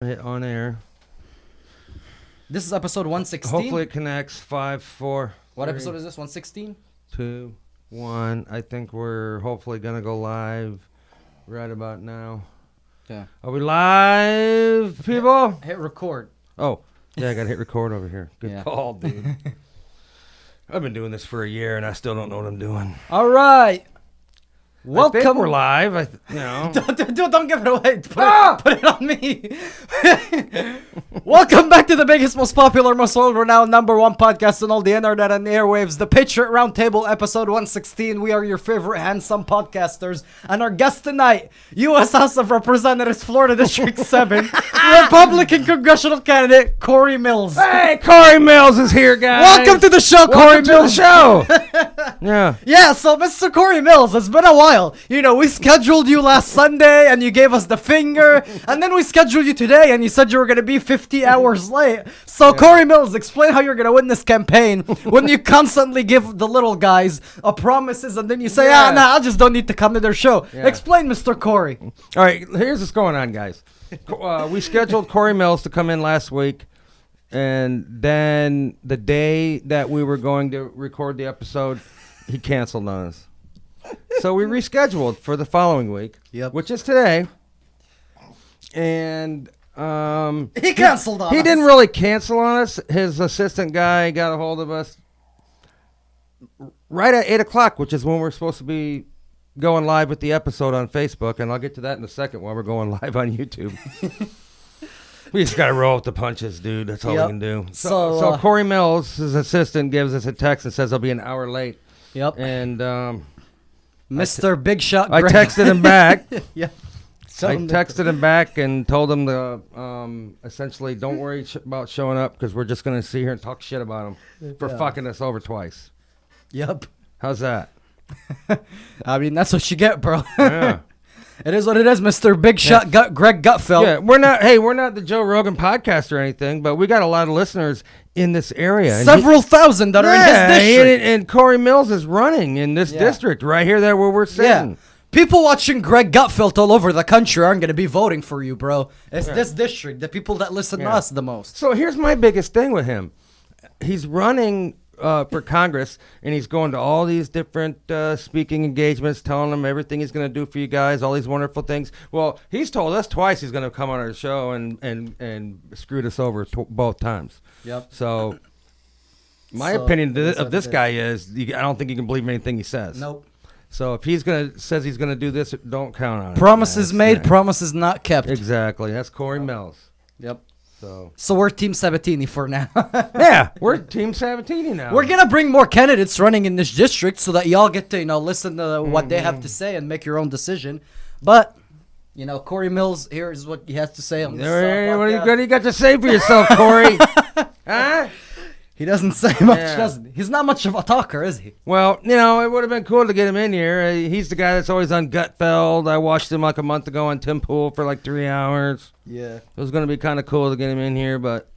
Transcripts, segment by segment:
hit on air. This is episode 116. Hopefully it connects. 5, 4. What 3, episode is this? 116? 2, 1. I think we're hopefully gonna go live right about now. Yeah. Are we live, people? Hit record. Oh, yeah, I gotta hit record over here. Good call, dude. I've been doing this for a year and I still don't know what I'm doing. All right. Welcome. I think we're live. Don't give it away. Put it on me. Welcome back to the biggest, most popular, most world-renowned #1 podcast on all the internet and the airwaves, the Patriot Roundtable, episode 116. We are your favorite handsome podcasters, and our guest tonight, U.S. House of Representatives, Florida District 7, Republican congressional candidate Cory Mills. Hey, Cory Mills is here, guys. Welcome to the show, Cory Mills. Yeah. So, Mr. Cory Mills, it's been a while. You know, we scheduled you last Sunday and you gave us the finger, and then we scheduled you today and you said you were going to be 50 hours late. So, Cory Mills, explain how you're going to win this campaign when you constantly give the little guys promises and then you say, I just don't need to come to their show. Explain, Mr. Cory. All right, here's what's going on, guys. We scheduled Cory Mills to come in last week, and then the day that we were going to record the episode, he canceled on us. So we rescheduled for the following week, which is today. And he canceled on us. He didn't really cancel on us. His assistant guy got a hold of us right at 8 o'clock, which is when we're supposed to be going live with the episode on Facebook. And I'll get to that in a second while we're going live on YouTube. We just got to roll with the punches, dude. That's all we can do. So Cory Mills, his assistant, gives us a text and says he'll be an hour late. And Mr. Big Shot I texted him back. I texted him back and told him to essentially don't worry about showing up because we're just going to sit here and talk shit about him for fucking us over twice. How's that? I mean, that's what you get, bro. Yeah. It is what it is, Mr. Big Shot Greg Gutfeld. Yeah, we're not the Joe Rogan podcast or anything, but we got a lot of listeners in this area. Several thousand that are in his district. And Cory Mills is running in this district right here where we're sitting. Yeah. People watching Greg Gutfeld all over the country aren't going to be voting for you, bro. It's this district, the people that listen to us the most. So here's my biggest thing with him. He's running for Congress, and he's going to all these different speaking engagements, telling them everything he's going to do for you guys, all these wonderful things. Well, he's told us twice he's going to come on our show and screwed us over both times. So my opinion of this guy is I don't think you can believe anything he says. Nope. So if says he's going to do this, don't count on it. Promises made, promises not kept. Exactly. That's Cory Mills. So we're Team Sabatini for now. We're Team Sabatini now. We're going to bring more candidates running in this district so that y'all get to, listen to what they have to say and make your own decision. But, Cory Mills, here is what he has to say on this. What do you got to say for yourself, Cory? Huh? He doesn't say much, doesn't he? He's not much of a talker, is he? Well, it would have been cool to get him in here. He's the guy that's always on Gutfeld. I watched him like a month ago on Tim Pool for like 3 hours. Yeah. It was going to be kind of cool to get him in here, but...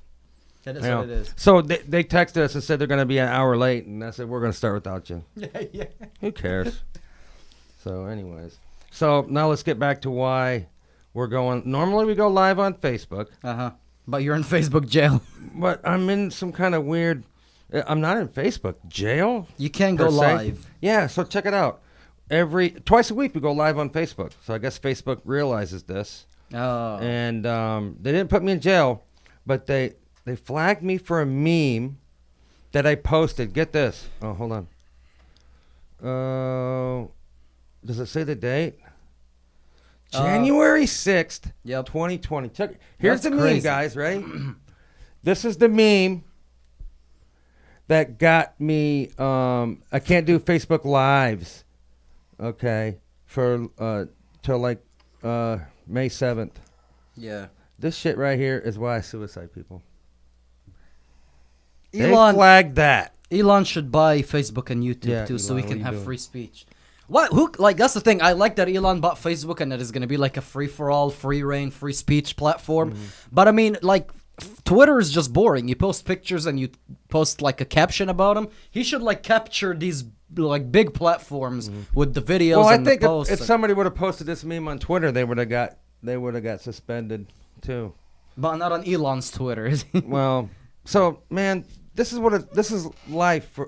That is what it is. So they texted us and said they're going to be an hour late, and I said, we're going to start without you. Who cares? So anyways. So now let's get back to why we're going... Normally we go live on Facebook. But you're in Facebook jail. But I'm in some kind of weird... I'm not in Facebook jail. You can go live. Yeah, so check it out. Twice a week we go live on Facebook. So I guess Facebook realizes this. Oh. And they didn't put me in jail, but they flagged me for a meme that I posted. Get this. Oh, hold on. Does it say the date? January 6th, 2020. Here's the meme, guys. Ready? This is the meme that got me. I can't do Facebook Lives. Okay, for till like May 7th. Yeah. This shit right here is why I suicide people. Elon flagged that. Elon should buy Facebook and YouTube too, so we can have free speech. That's the thing. I like that Elon bought Facebook and that is going to be like a free-for-all, free-reign, free speech platform. But I mean, Twitter is just boring. You post pictures and you post like a caption about them. He should capture these big platforms with the videos. Well, and I think the posts. if somebody would have posted this meme on Twitter, they would have got suspended too. But not on Elon's Twitter, is he? Well, so man, this is life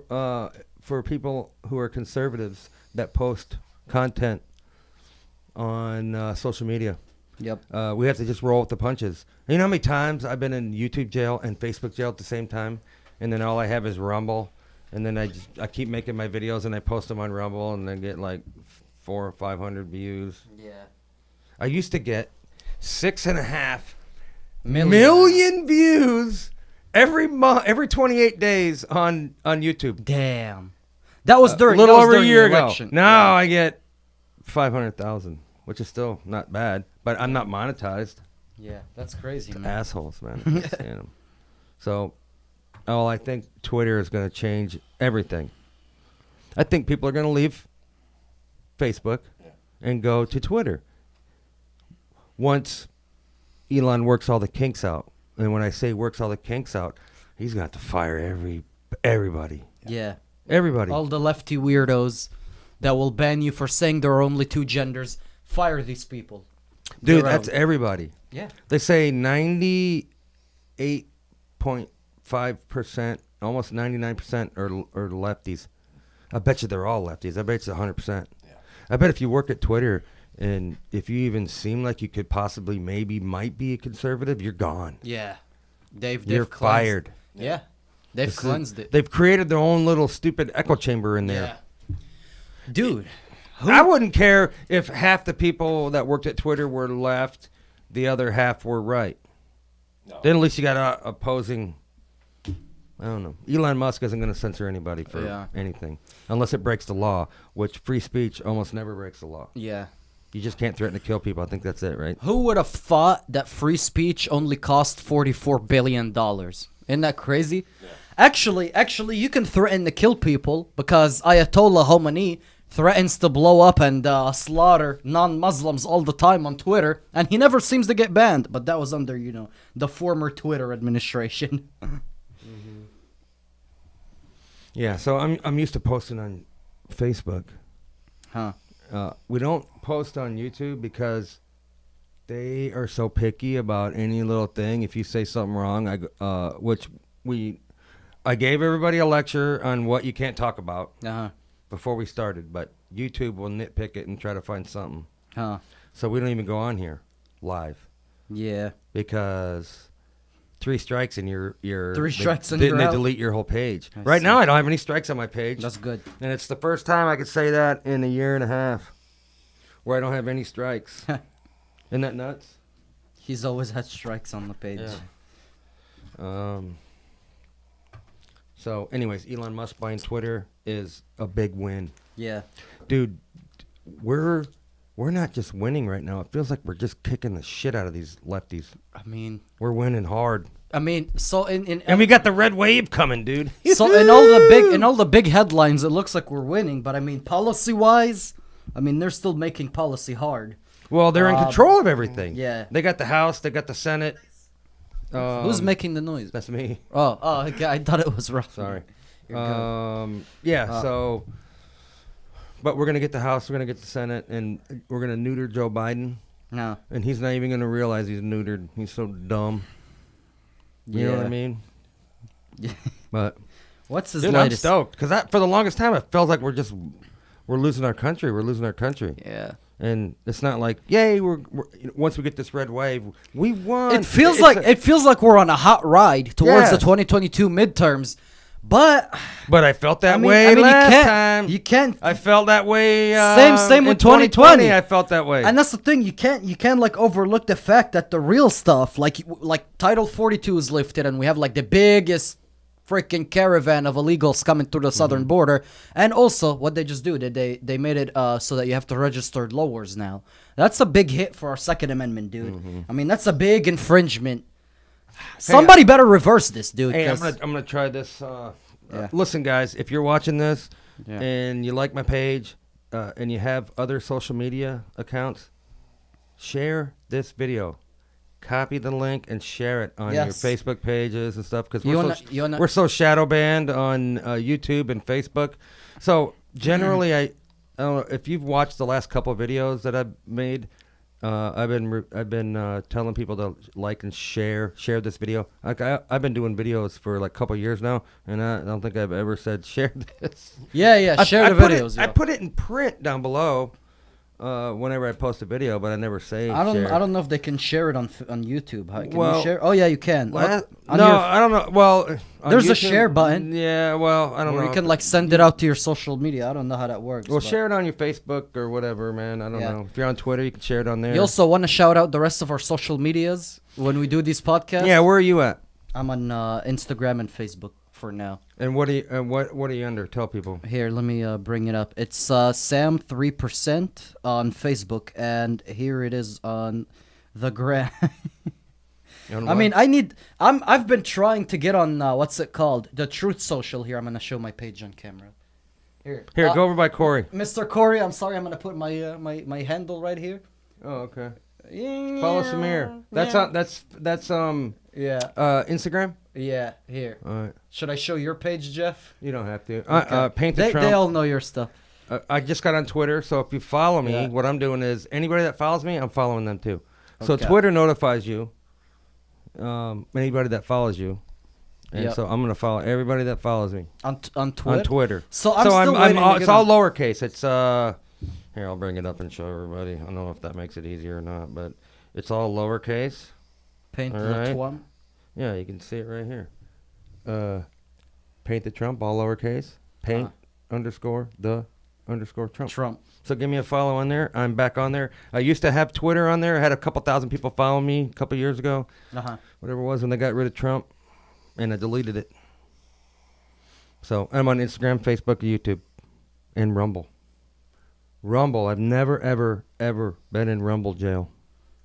for people who are conservatives that post content on social media. Yep. We have to just roll with the punches. You know how many times I've been in YouTube jail and Facebook jail at the same time, and then all I have is Rumble, and then I keep making my videos and I post them on Rumble and then get like 400 or 500 views. Yeah. I used to get 6.5 Million. million views every month, every 28 days on YouTube. Damn. That was during a little over a during year the ago. election. Now I get 500,000, which is still not bad, but I'm not monetized. Yeah, that's crazy, man. Assholes, man. I can't stand 'em. So, I think Twitter is going to change everything. I think people are going to leave Facebook and go to Twitter once Elon works all the kinks out. And when I say works all the kinks out, he's going to have to fire everybody. Yeah. Everybody. All the lefty weirdos that will ban you for saying there are only two genders. Fire these people. Dude, that's everybody. Yeah. They say 98.5%, almost 99% are lefties. I bet you they're all lefties. I bet it's 100%. Yeah. I bet if you work at Twitter and if you even seem like you could possibly might be a conservative, you're gone. Yeah. They've you're cleansed. fired. Yeah. They've cleansed it. They've created their own little stupid echo chamber in there. Yeah. Dude. I wouldn't care if half the people that worked at Twitter were left, the other half were right. No. Then at least you got opposing. I don't know. Elon Musk isn't going to censor anybody for anything unless it breaks the law, which free speech almost never breaks the law. Yeah. You just can't threaten to kill people. I think that's it, right? Who would have thought that free speech only cost $44 billion? Isn't that crazy? Yeah. Actually, you can threaten to kill people because Ayatollah Khomeini threatens to blow up and slaughter non-Muslims all the time on Twitter, and he never seems to get banned. But that was under, the former Twitter administration. Mm-hmm. Yeah, so I'm used to posting on Facebook. Huh. We don't post on YouTube because they are so picky about any little thing. If you say something wrong, I gave everybody a lecture on what you can't talk about. Uh-huh. Before we started, but YouTube will nitpick it and try to find something. Huh. So we don't even go on here live. Yeah. Because 3 strikes and you're 3 strikes and you're they out. delete your whole page. Right now I don't have any strikes on my page. That's good. And it's the first time I could say that in a year and a half where I don't have any strikes. Isn't that nuts? He's always had strikes on the page. Yeah. So anyways, Elon Musk buying Twitter is a big win. Yeah. Dude, we're not just winning right now. It feels like we're just kicking the shit out of these lefties. I mean, we're winning hard. I mean, so and we got the red wave coming, dude. So in all the big headlines, it looks like we're winning. But I mean, policy wise, I mean, they're still making policy hard. Well, they're in control of everything. Yeah. They got the House. They got the Senate. Who's making the noise? That's me. Oh, okay. I thought it was Rob. Sorry. So, but we're gonna get the House. We're gonna get the Senate, and we're gonna neuter Joe Biden. No. And he's not even gonna realize he's neutered. He's so dumb. You know what I mean? Yeah. But what's his dude, latest? I'm stoked because for the longest time it felt like we're losing our country. We're losing our country. Yeah. And it's not like, yay, we're once we get this red wave, we won. It feels like we're on a hot ride towards the 2022 midterms. But I felt that way last time. You can't. I felt that way. Same with 2020. I felt that way. And that's the thing. You can't like overlook the fact that the real stuff, like Title 42 is lifted, and we have like the biggest freaking caravan of illegals coming through the southern border. And also, what they just do, they made it so that you have to register lowers now. That's a big hit for our Second Amendment, dude. I mean, that's a big infringement. Somebody better reverse this, dude. Hey, I'm gonna try this. Listen, guys, if you're watching this and you like my page and you have other social media accounts, share this video. Copy the link and share it on your Facebook pages and stuff because we're so shadow banned on YouTube and Facebook. So generally, I don't know if you've watched the last couple of videos that I've made. I've been telling people to like and share this video. Like I've been doing videos for like a couple years now, and I don't think I've ever said share this. Yeah, share the videos. I put it in print down below. Whenever I post a video, but I never say share. I don't know if they can share it on YouTube. Can you share? Oh yeah, you can. I don't know. Well, there's YouTube, a share button. Yeah, well, I don't know. You can like send it out to your social media. I don't know how that works. Well, share it on your Facebook or whatever, man. I don't know. If you're on Twitter, you can share it on there. You also want to shout out the rest of our social medias when we do these podcasts? Yeah, where are you at? I'm on Instagram and Facebook for now. And what are you under? Tell people. Here, let me bring it up. It's Sam3% on Facebook, and here it is on the gram. I mean, I've been trying to get on what's it called? The Truth Social. Here, I'm gonna show my page on camera. Here, go over by Cory. Mr. Cory, I'm sorry, I'm gonna put my my handle right here. Oh, okay. Follow Samir. That's Instagram. Yeah, here. All right. Should I show your page, Jeff? You don't have to. Okay. Paint the Trump. They all know your stuff. I just got on Twitter, so if you follow me, what I'm doing is anybody that follows me, I'm following them too. So Twitter notifies you. Anybody that follows you, and so I'm gonna follow everybody that follows me on Twitter. On Twitter. So I'm it's all lowercase. It's here, I'll bring it up and show everybody. I don't know if that makes it easier or not, but it's all lowercase. Paint the Trump. Yeah, you can see it right here. Paint the Trump, all lowercase. Paint _the _ Trump. So give me a follow on there. I'm back on there. I used to have Twitter on there. I had a couple thousand people follow me a couple years ago. Whatever it was when they got rid of Trump, and I deleted it. So I'm on Instagram, Facebook, YouTube, and Rumble. Rumble. I've never, ever been in Rumble jail.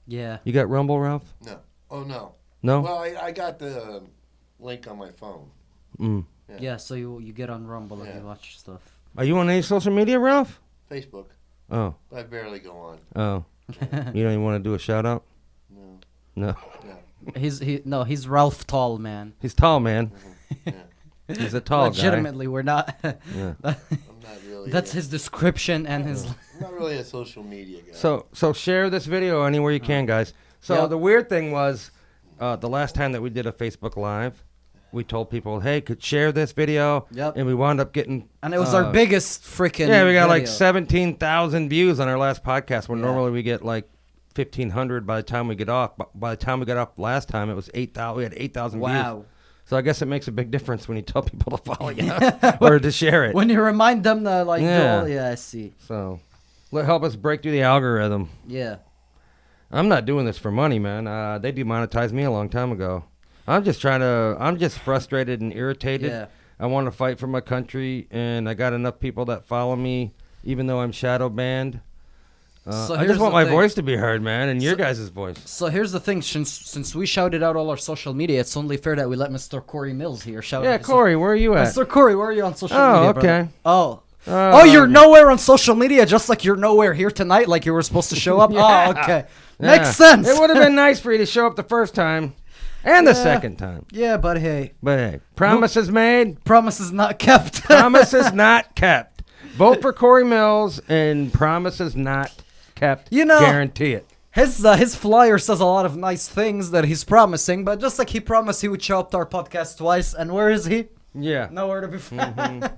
Yeah. You got Rumble, Ralph? No. Oh, no. No? Well, I got the link on my phone. Yeah, so you get on Rumble and you watch stuff. Are you on any social media, Ralph? Facebook. Oh. I barely go on. Oh. You don't even want to do a shout out? No. No. He's Ralph Tall Man. He's tall, man. Yeah. He's a tall Legitimately, we're not. Yeah. I'm not really. That's his description and his. I'm not really a social media guy. So share this video anywhere you can, guys. So the weird thing was, the last time that we did a Facebook Live, we told people, hey, could share this video. Yep. And we wound up getting. And it was our biggest freaking. Yeah, we got like video. 17,000 views on our last podcast, when normally we get like 1,500 by the time we get off. But by the time we got off last time, it was 8,000. We had 8,000 views. Wow. So I guess it makes a big difference when you tell people to follow you or to share it. When you remind them to like, I see. So, help us break through the algorithm. Yeah. I'm not doing this for money, man. They demonetized me a long time ago. I'm just frustrated and irritated. Yeah. I want to fight for my country, and I got enough people that follow me, even though I'm shadow banned. I just want my voice to be heard, man, and your guys' voice. So here's the thing. Since we shouted out all our social media, it's only fair that we let Mr. Cory Mills here shout out. Yeah, Cory, where are you at? Mr. Cory, where are you on social media, okay. brother? Oh, you're nowhere on social media, just like you're nowhere here tonight, like you were supposed to show up? Oh, okay. Makes sense. It would have been nice for you to show up the first time and the second time. Yeah, but hey. Promises made. Promises not kept. Promises not kept. Vote for Cory Mills and promises not kept. Guarantee it. His flyer says a lot of nice things that he's promising, but just like he promised he would show up to our podcast twice, and where is he? Yeah. Nowhere to be found.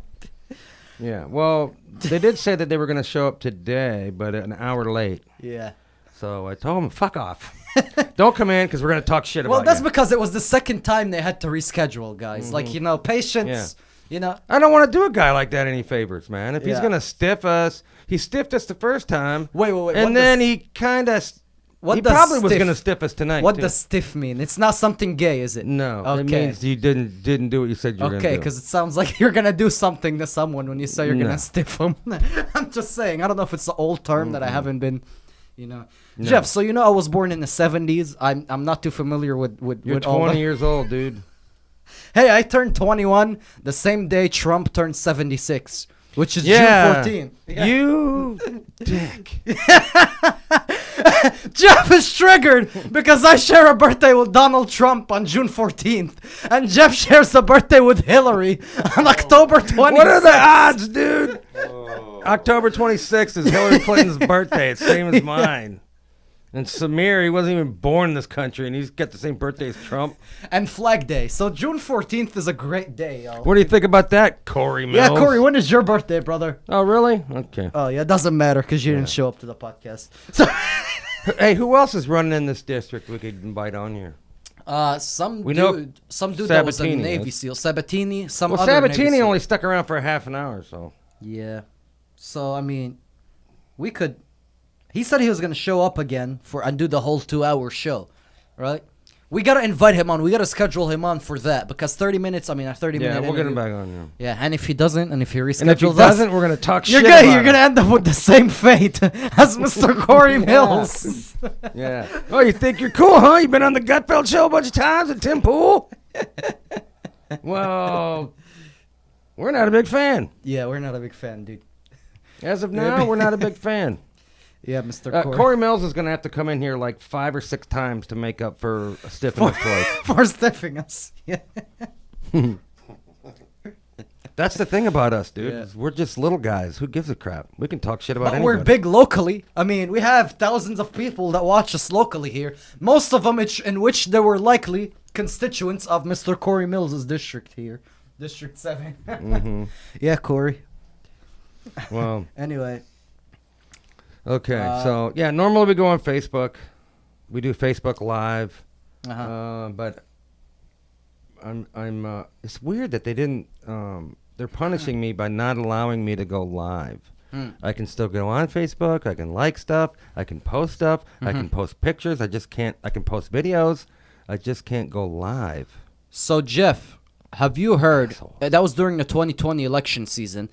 Yeah, well, they did say that they were going to show up today, but an hour late. Yeah. So I told them, fuck off. Don't come in because we're going to talk shit about you. Well, that's because it was the second time they had to reschedule, guys. Like, patience. Yeah. I don't want to do a guy like that any favors, man. If he's going to stiff us, he stiffed us the first time. Wait. And then he kind of... He probably was going to stiff us tonight. What does stiff mean? It's not something gay, is it? No. Okay. It means you didn't do what you said you were going to do. Okay, because it sounds like you're going to do something to someone when you say you're going to stiff them. I'm just saying. I don't know if it's the old term that I haven't been, No. Jeff, so I was born in the 70s. I'm not too familiar with You're with all 20 years old, dude. Hey, I turned 21 the same day Trump turned 76. Which is June 14th. Yeah. You dick. Jeff is triggered because I share a birthday with Donald Trump on June 14th. And Jeff shares a birthday with Hillary on October 26th. What are the odds, dude? October 26th is Hillary Clinton's birthday. It's same as mine. And Samir, he wasn't even born in this country, and he's got the same birthday as Trump. And Flag Day. So June 14th is a great day, y'all. What do you think about that, Cory Mills? Yeah, Cory, when is your birthday, brother? Oh, really? Okay. Oh, yeah, it doesn't matter because you didn't show up to the podcast. So, hey, who else is running in this district we could invite on here? some We know dude that was a Sabatini Navy is. SEAL. Sabatini, some Well, other Navy Sabatini SEAL. only stuck around for a half an hour, so. Yeah. So, I mean, we could... He said he was going to show up again and do the whole 2-hour show, right? We got to invite him on. We got to schedule him on for that because 30 minutes, I mean, a 30-minute Yeah, we'll get him interview. back on. Yeah, and if he doesn't, and if he reschedules And if he us, doesn't, we're going to talk you're shit gonna, about you're going to end up with the same fate as Mr. Cory Mills. Yeah. Oh, you think you're cool, huh? You've been on the Gutfeld show a bunch of times with Tim Pool? Well, we're not a big fan. Yeah, we're not a big fan, dude. As of now, we're not a big fan. Yeah, Mr. Cory Mills is going to have to come in here like 5 or 6 times to make up for stiffing us twice. For stiffing us. Yeah. That's the thing about us, dude. Yeah. Is we're just little guys. Who gives a crap? We can talk shit about But anybody. we're big locally. I mean, we have thousands of people that watch us locally here. Most of them in which they were likely constituents of Mr. Cory Mills' district here. District 7. Mm-hmm. Yeah, Cory. Well, Anyway. okay. So, yeah, normally we go on Facebook. We do Facebook Live. Uh-huh. But it's weird that they didn't, they're punishing me by not allowing me to go live. I can still go on Facebook. I can like stuff. I can post stuff. I can post pictures. I can post videos. I just can't go live. So, Jeff, have you heard, Asshole. that was during the 2020 election season,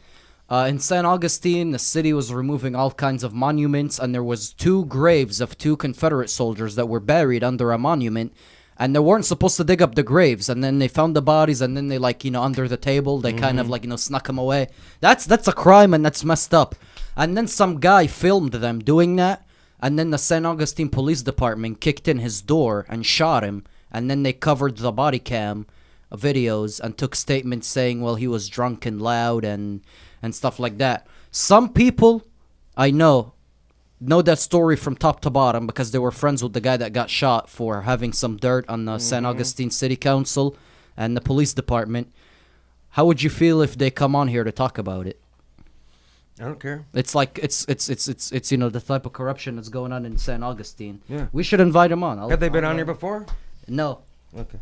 in San Augustine, the city was removing all kinds of monuments, and there was 2 graves of 2 Confederate soldiers that were buried under a monument, and they weren't supposed to dig up the graves, and then they found the bodies, and then they, like, under the table, they kind of, like, snuck them away. That's a crime, and that's messed up. And then some guy filmed them doing that, and then the San Augustine Police Department kicked in his door and shot him, and then they covered the body cam videos and took statements saying, well, he was drunk and loud and stuff like that. Some people I know that story from top to bottom because they were friends with the guy that got shot for having some dirt on the San Augustine City Council and the police department. How would you feel if they come on here to talk about it? I don't care. It's like it's the type of corruption that's going on in San Augustine. Yeah. We should invite them on. Have they been on here before? No. Okay.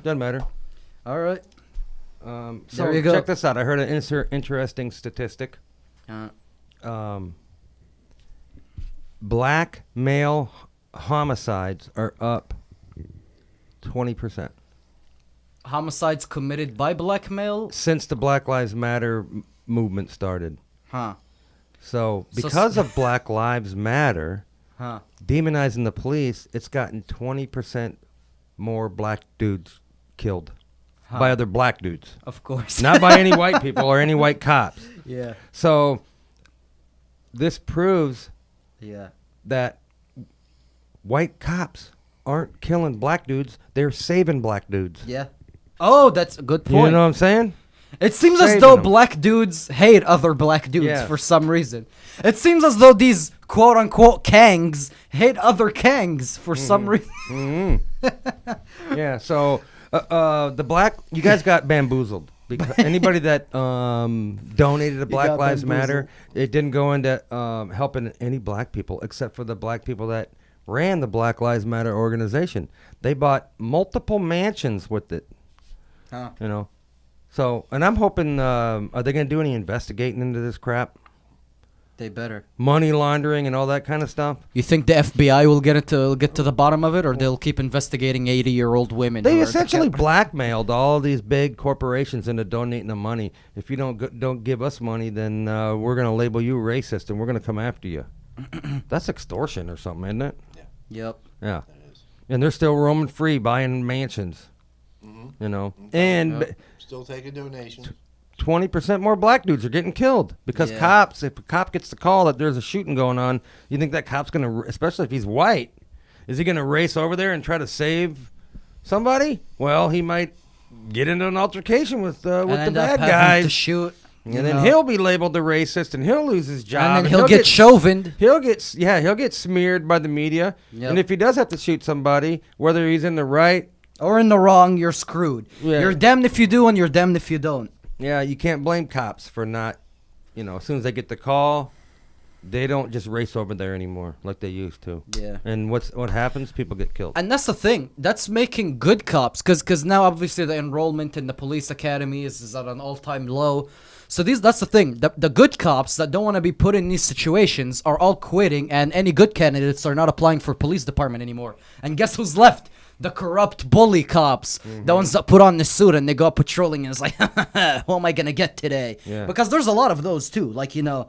Doesn't matter. All right. So There you go. check this out. I heard an interesting statistic. Uh, Black male homicides are up 20% homicides committed by black male? since the Black Lives Matter movement started. Huh. So So because of Black Lives Matter Huh. demonizing the police, it's gotten 20% more black dudes killed by other black dudes. Of course. Not by any white people or any white cops. Yeah. So this proves Yeah. that white cops aren't killing black dudes, they're saving black dudes. Yeah. Oh, that's a good You point. know what I'm saying? It seems as Saving though them. black dudes hate other black dudes Yeah. for some reason. It seems as though these quote unquote kangs hate other kangs for some reason. Mm-hmm. Yeah, so you guys got bamboozled. Because anybody that donated to Black got Lives bamboozled. Matter, it didn't go into helping any black people except for the black people that ran the Black Lives Matter organization. They bought multiple mansions with it. Huh. You know, so and I'm hoping are they going to do any investigating into this crap, They better. money laundering and all that kind of stuff? You think the FBI will get to the bottom of it, or they'll keep investigating 80-year-old women? They who are- essentially blackmailed all these big corporations into donating the money. If you don't give us money, then we're going to label you racist and we're going to come after you. That's extortion or something, isn't it? Yep. Yeah. That is. And they're still roaming free, buying mansions. You know, and Still taking donations. 20% more black dudes are getting killed because Yeah. cops. If a cop gets the call that there's a shooting going on, you think that cop's going to, especially if he's white, is he going to race over there and try to save somebody? Well, he might get into an altercation with the And end bad up having guys. to shoot. And then he'll be labeled a racist, and he'll lose his job. And then he'll get chauvined. He'll get smeared by the media. Yep. And if he does have to shoot somebody, whether he's in the right or in the wrong, you're screwed. Yeah. You're damned if you do, and you're damned if you don't. Yeah, you can't blame cops for not, as soon as they get the call, they don't just race over there anymore like they used to. Yeah. And what happens? People get killed. And that's the thing. That's making good cops, because now obviously the enrollment in the police academy is at an all-time low. So that's the thing. The good cops that don't want to be put in these situations are all quitting, and any good candidates are not applying for police department anymore. And guess who's left? The corrupt bully cops, the ones that put on the suit and they go out patrolling and it's like, who am I gonna get today? Yeah. Because there's a lot of those too. Like, again,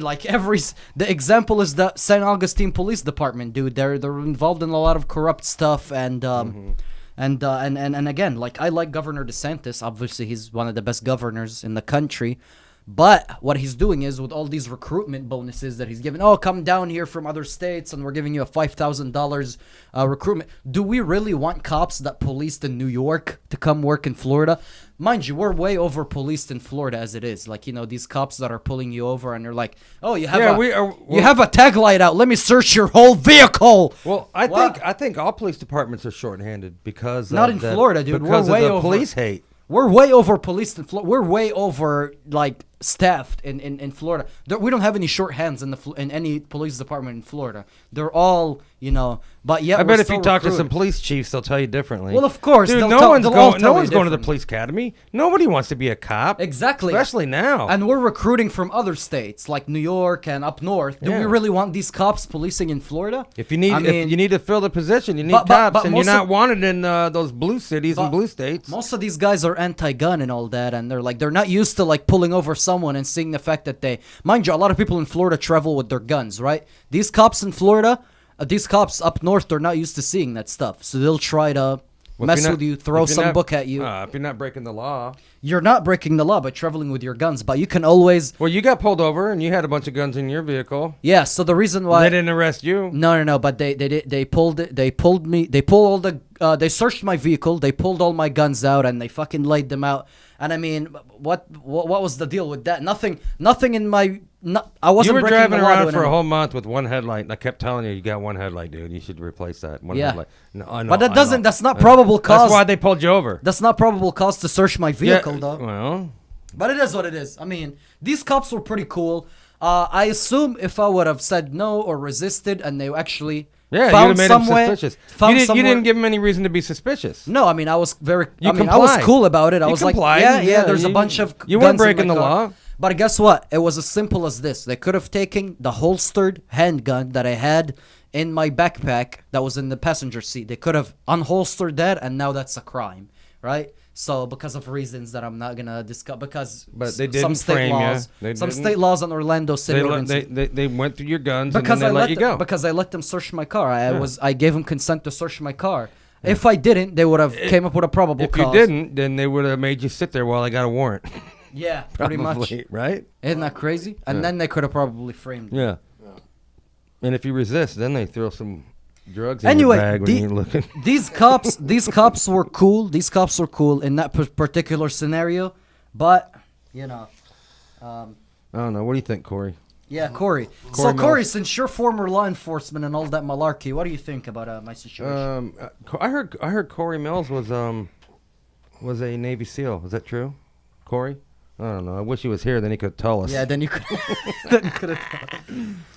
like the example is the St. Augustine Police Department, dude. They're involved in a lot of corrupt stuff, and again, like, I like Governor DeSantis. Obviously, he's one of the best governors in the country. But what he's doing is, with all these recruitment bonuses that he's giving, come down here from other states and we're giving you a $5,000 recruitment. Do we really want cops that policed in New York to come work in Florida? Mind you, we're way over policed in Florida as it is. Like, these cops that are pulling you over and they're like, oh, you have you have a tag light out. Let me search your whole vehicle. Well, I think all police departments are shorthanded because not in Florida, dude. Because we're way of the over police hate. We're way over policed in Florida. We're way over, like, staffed in Florida. We don't have any short hands in any police department in Florida. They're all, but yet I bet if you talk to some police chiefs, they'll tell you differently. Well, of course. Dude, no one's going to the police academy. Nobody wants to be a cop. Exactly. Especially now. And we're recruiting from other states, like New York and up north. Do we really want these cops policing in Florida? If you need to fill the position, you need cops, and you're not wanted in those blue cities and blue states. Most of these guys are anti-gun and all that, and they're not used to, like, pulling over someone and seeing the fact that mind you, a lot of people in Florida travel with their guns, right? These cops in Florida, these cops up north, they're not used to seeing that stuff, so they'll try to mess with you, throw some book at you. If you're not breaking the law. You're not breaking the law by traveling with your guns, but you can always... Well, you got pulled over and you had a bunch of guns in your vehicle. Yeah, so the reason why... They didn't arrest you. No, but they pulled all the... they searched my vehicle, they pulled all my guns out, and they fucking laid them out. And I mean, what was the deal with that? Nothing in my... I wasn't. You were breaking driving the law around for a whole month with one headlight, and I kept telling you got one headlight, dude. You should replace that. One headlight. No, but that doesn't. That's not probable cause. That's why they pulled you over. That's not probable cause to search my vehicle, though. Well, but it is what it is. I mean, these cops were pretty cool. I assume if I would have said no or resisted, and they actually you'd have made them suspicious. You didn't give them any reason to be suspicious. No, I mean, I was very. I was cool about it. I was like, there's a bunch of. You weren't breaking the law. But guess what? It was as simple as this. They could have taken the holstered handgun that I had in my backpack that was in the passenger seat. They could have unholstered that, and now that's a crime, right? So because of reasons that I'm not gonna discuss, but they didn't frame you. Some state laws in Orlando City. They went through your guns and then they let you go. Because I let them search my car. I gave them consent to search my car. If I didn't, they would have came up with a probable cause. If you didn't, then they would have made you sit there while I got a warrant. Yeah, pretty much. Right? Isn't that crazy? And then they could have probably framed you. Yeah. And if you resist, then they throw some drugs in your bag when you're looking. These cops were cool. These cops were cool in that particular scenario. But, I don't know. What do you think, Cory? Yeah, Cory. So, Cory, since you're former law enforcement and all that malarkey, what do you think about my situation? I heard Cory Mills was a Navy SEAL. Is that true, Cory? I don't know. I wish he was here. Then he could tell us. Yeah, then you could.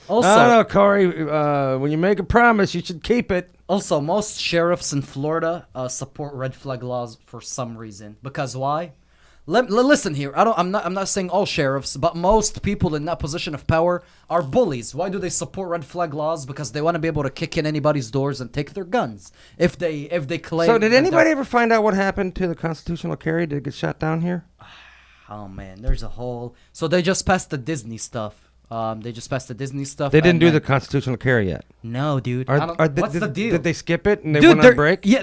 Also, I don't know, Cory. When you make a promise, you should keep it. Also, most sheriffs in Florida support red flag laws for some reason. Because why? Listen here. I'm not saying all sheriffs, but most people in that position of power are bullies. Why do they support red flag laws? Because they want to be able to kick in anybody's doors and take their guns if they claim. So did anybody ever find out what happened to the constitutional carry? Did it get shot down here? Oh man, there's a whole. So they just passed the Disney stuff. They didn't do the constitutional carry yet. No, dude. What's the deal? Did they skip it and they went on break? Yeah.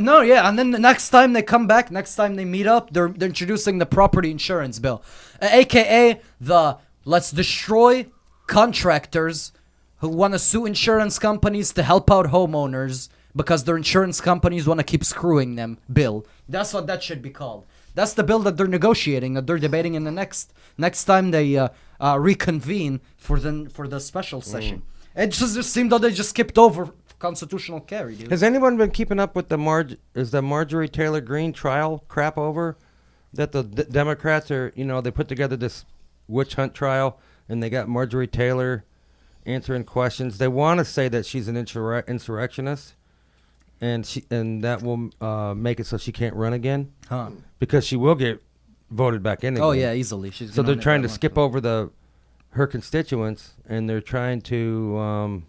And then the next time they come back, next time they meet up, they're introducing the property insurance bill, aka the let's destroy contractors who want to sue insurance companies to help out homeowners because their insurance companies want to keep screwing them bill. That's what that should be called. That's the bill that they're negotiating, that they're debating in the next time they reconvene for the special session. It just seemed that they just skipped over constitutional carry, dude. Has anyone been keeping up with the Marjorie Taylor Greene trial crap over? That the Democrats are, they put together this witch hunt trial, and they got Marjorie Taylor answering questions. They want to say that she's an insurrectionist, and that will make it so she can't run again. Huh. Because she will get voted back in again. Oh yeah, easily. So they're trying to skip over her constituents, and they're trying to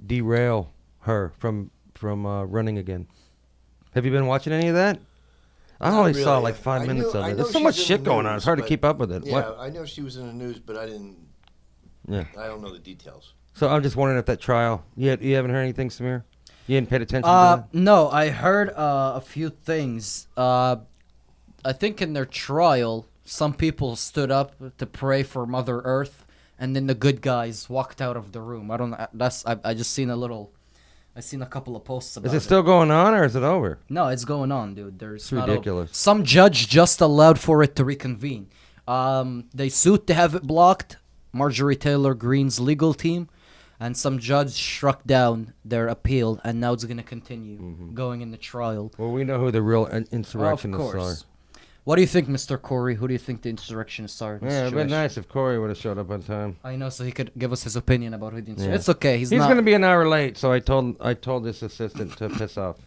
derail her from running again. Have you been watching any of that? I only saw like 5 minutes of it. There's so much shit going on. It's hard to keep up with it. Yeah, I know she was in the news, but I didn't. Yeah. I don't know the details. So I'm just wondering if that trial. You haven't heard anything, Samir? You hadn't paid attention to that? No, I heard a few things. I think in their trial, some people stood up to pray for Mother Earth, and then the good guys walked out of the room. I don't know. I just seen I seen a couple of posts about it. Is it still going on, or is it over? No, it's going on, dude. It's ridiculous. Some judge just allowed for it to reconvene. They sued to have it blocked, Marjorie Taylor Greene's legal team, and some judge struck down their appeal, and now it's going to continue going in the trial. Well, we know who the real insurrectionists of course. What do you think, Mr. Corey? Who do you think the insurrectionists are? Yeah, it'd been nice if Corey would have showed up on time. I know, so he could give us his opinion about who the insurrectionists. It's okay. He's going to be an hour late, so I told his assistant to piss off.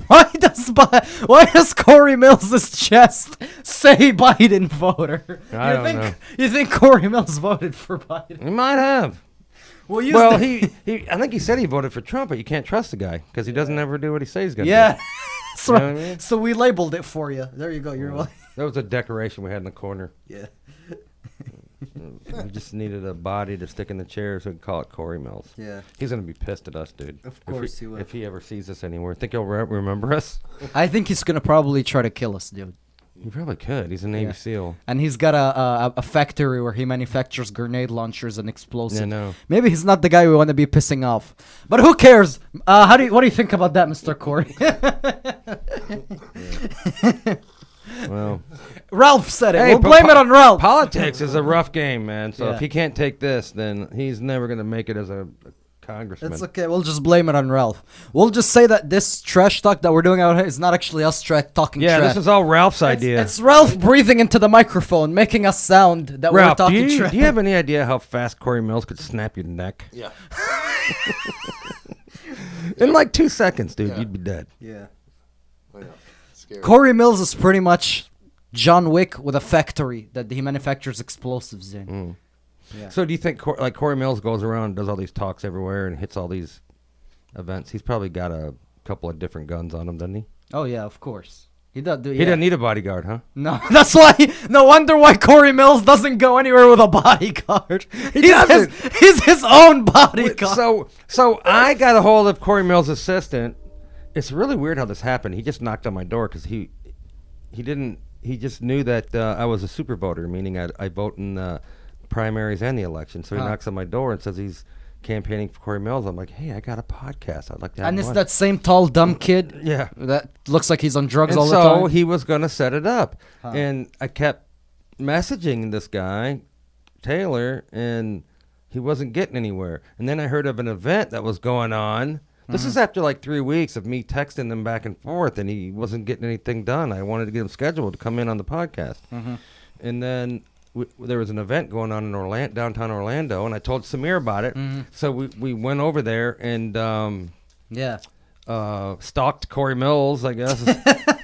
Why does Cory Mills' chest say Biden voter? I don't know. You think Cory Mills voted for Biden? He might have. Well, I think he said he voted for Trump, but you can't trust the guy because he doesn't ever do what he says he's going to do. Yeah. You know what I mean? So we labeled it for you. There you go. That was a decoration we had in the corner. Yeah. We just needed a body to stick in the chair, so we could call it Cory Mills. Yeah. He's going to be pissed at us, dude. Of course he will. If he ever sees us anywhere. Think he'll remember us? I think he's going to probably try to kill us, dude. He probably could. He's a Navy SEAL. And he's got a factory where he manufactures grenade launchers and explosives. Yeah, no. Maybe he's not the guy we want to be pissing off. But who cares? What do you think about that, Mr. Corey? Well, Ralph said it. Hey, we'll blame it on Ralph. Politics is a rough game, man. So Yeah. if he can't take this, then he's never going to make it as a congressman. It's okay. We'll just blame it on Ralph. We'll just say that this trash talk that we're doing out here is not actually us talking trash. Yeah, this is all Ralph's idea. It's Ralph breathing into the microphone, making us sound that we're Ralph, talking trash. do you have any idea how fast Cory Mills could snap your neck? Yeah. In like 2 seconds, dude, Yeah. you'd be dead. Yeah. I know. Scary. Cory Mills is pretty much John Wick with a factory that he manufactures explosives in. Yeah. So do you think Cory Mills goes around and does all these talks everywhere and hits all these events? He's probably got a couple of different guns on him, doesn't he? Oh yeah, of course. He does. He doesn't need a bodyguard, huh? No, that's why. No wonder why Cory Mills doesn't go anywhere with a bodyguard. He's his own bodyguard. So I got a hold of Cory Mills' assistant. It's really weird how this happened. He just knocked on my door because he just knew that I was a super voter, meaning I vote in the primaries and the election. So he knocks on my door and says he's campaigning for Cory Mills. I'm like, hey, I got a podcast. I'd like to have And it's one. that same tall, dumb kid. Yeah. That looks like he's on drugs And all the time. so he was going to set it up. And I kept messaging this guy, Taylor, and he wasn't getting anywhere. And then I heard of an event that was going on. This is after like 3 weeks of me texting him back and forth, and he wasn't getting anything done. I wanted to get him scheduled to come in on the podcast. And then there was an event going on in downtown Orlando, and I told Samir about it. So we went over there and stalked Cory Mills, I guess,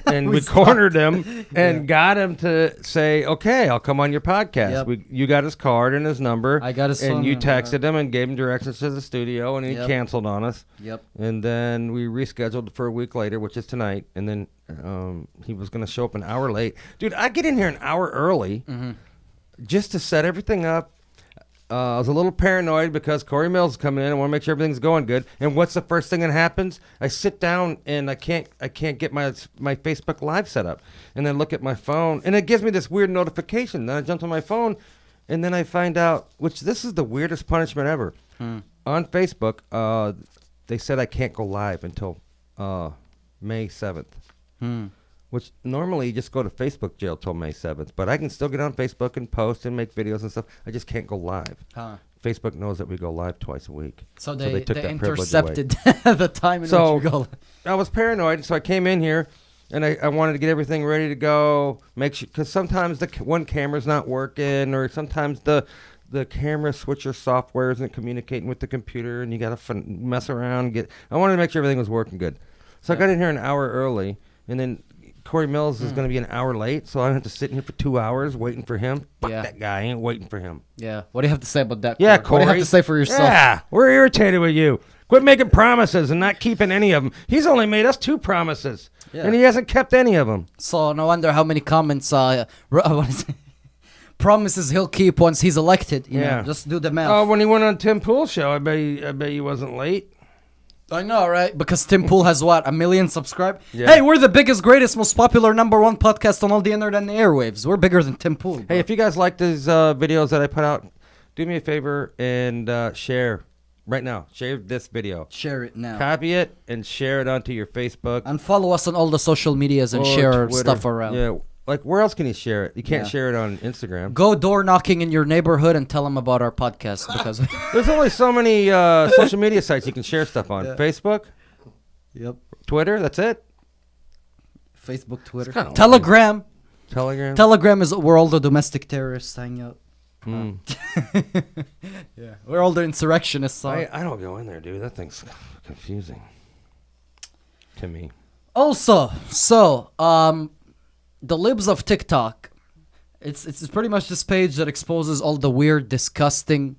and we cornered him and got him to say, okay, I'll come on your podcast. Yep. You got his card and his number. I got his phone and you number. texted him and gave him directions to the studio, and he canceled on us. Yep. And then we rescheduled for a week later, which is tonight, and then he was going to show up an hour late. Dude, I get in here an hour early just to set everything up. I was a little paranoid because Cory Mills is coming in. I want to make sure everything's going good. And what's the first thing that happens? I sit down and I can't get my Facebook Live set up. And then look at my phone, and it gives me this weird notification. Then I jump on my phone, and then I find out, which this is the weirdest punishment ever. On Facebook, they said I can't go live until May 7th. which normally you just go to Facebook jail till May 7th. But I can still get on Facebook and post and make videos and stuff. I just can't go live. Facebook knows that we go live twice a week. So they took that privilege intercepted the time in which you go. I was paranoid, so I came in here, and I wanted to get everything ready to go. Make sure, because sometimes one camera's not working, or sometimes the camera switcher software isn't communicating with the computer, and you got to mess around. I wanted to make sure everything was working good. So I got in here an hour early, and then Cory Mills is going to be an hour late, so I have to sit in here for 2 hours waiting for him. Fuck that guy. I ain't waiting for him. Yeah. What do you have to say about that? Yeah, Cory. What do you have to say for yourself? Yeah, we're irritated with you. Quit making promises and not keeping any of them. He's only made us 2 promises, and he hasn't kept any of them. So no wonder how many comments promises he'll keep once he's elected. You know, just do the math. Oh, when he went on Tim Pool's show, I bet he wasn't late. I know, right? Because Tim Pool has what, 1 million subscribers? Yeah. Hey, we're the biggest, greatest, most popular #1 podcast on all the internet and the airwaves. We're bigger than Tim Pool. Bro. Hey, if you guys like these videos that I put out, do me a favor and share right now. Share this video. Share it now. Copy it and share it onto your Facebook. And follow us on all the social medias and share our stuff around. Yeah. Like, where else can you share it? You can't share it on Instagram. Go door knocking in your neighborhood and tell them about our podcast. Because there's only so many social media sites you can share stuff on. Facebook? Yep. Twitter? That's it? Facebook, Twitter. Telegram. Telegram? Telegram is where all the domestic terrorists hang out. Yeah. Where all the insurrectionists are. I don't go in there, dude. That thing's confusing to me. Also, the libs of TikTok, it's pretty much this page that exposes all the weird, disgusting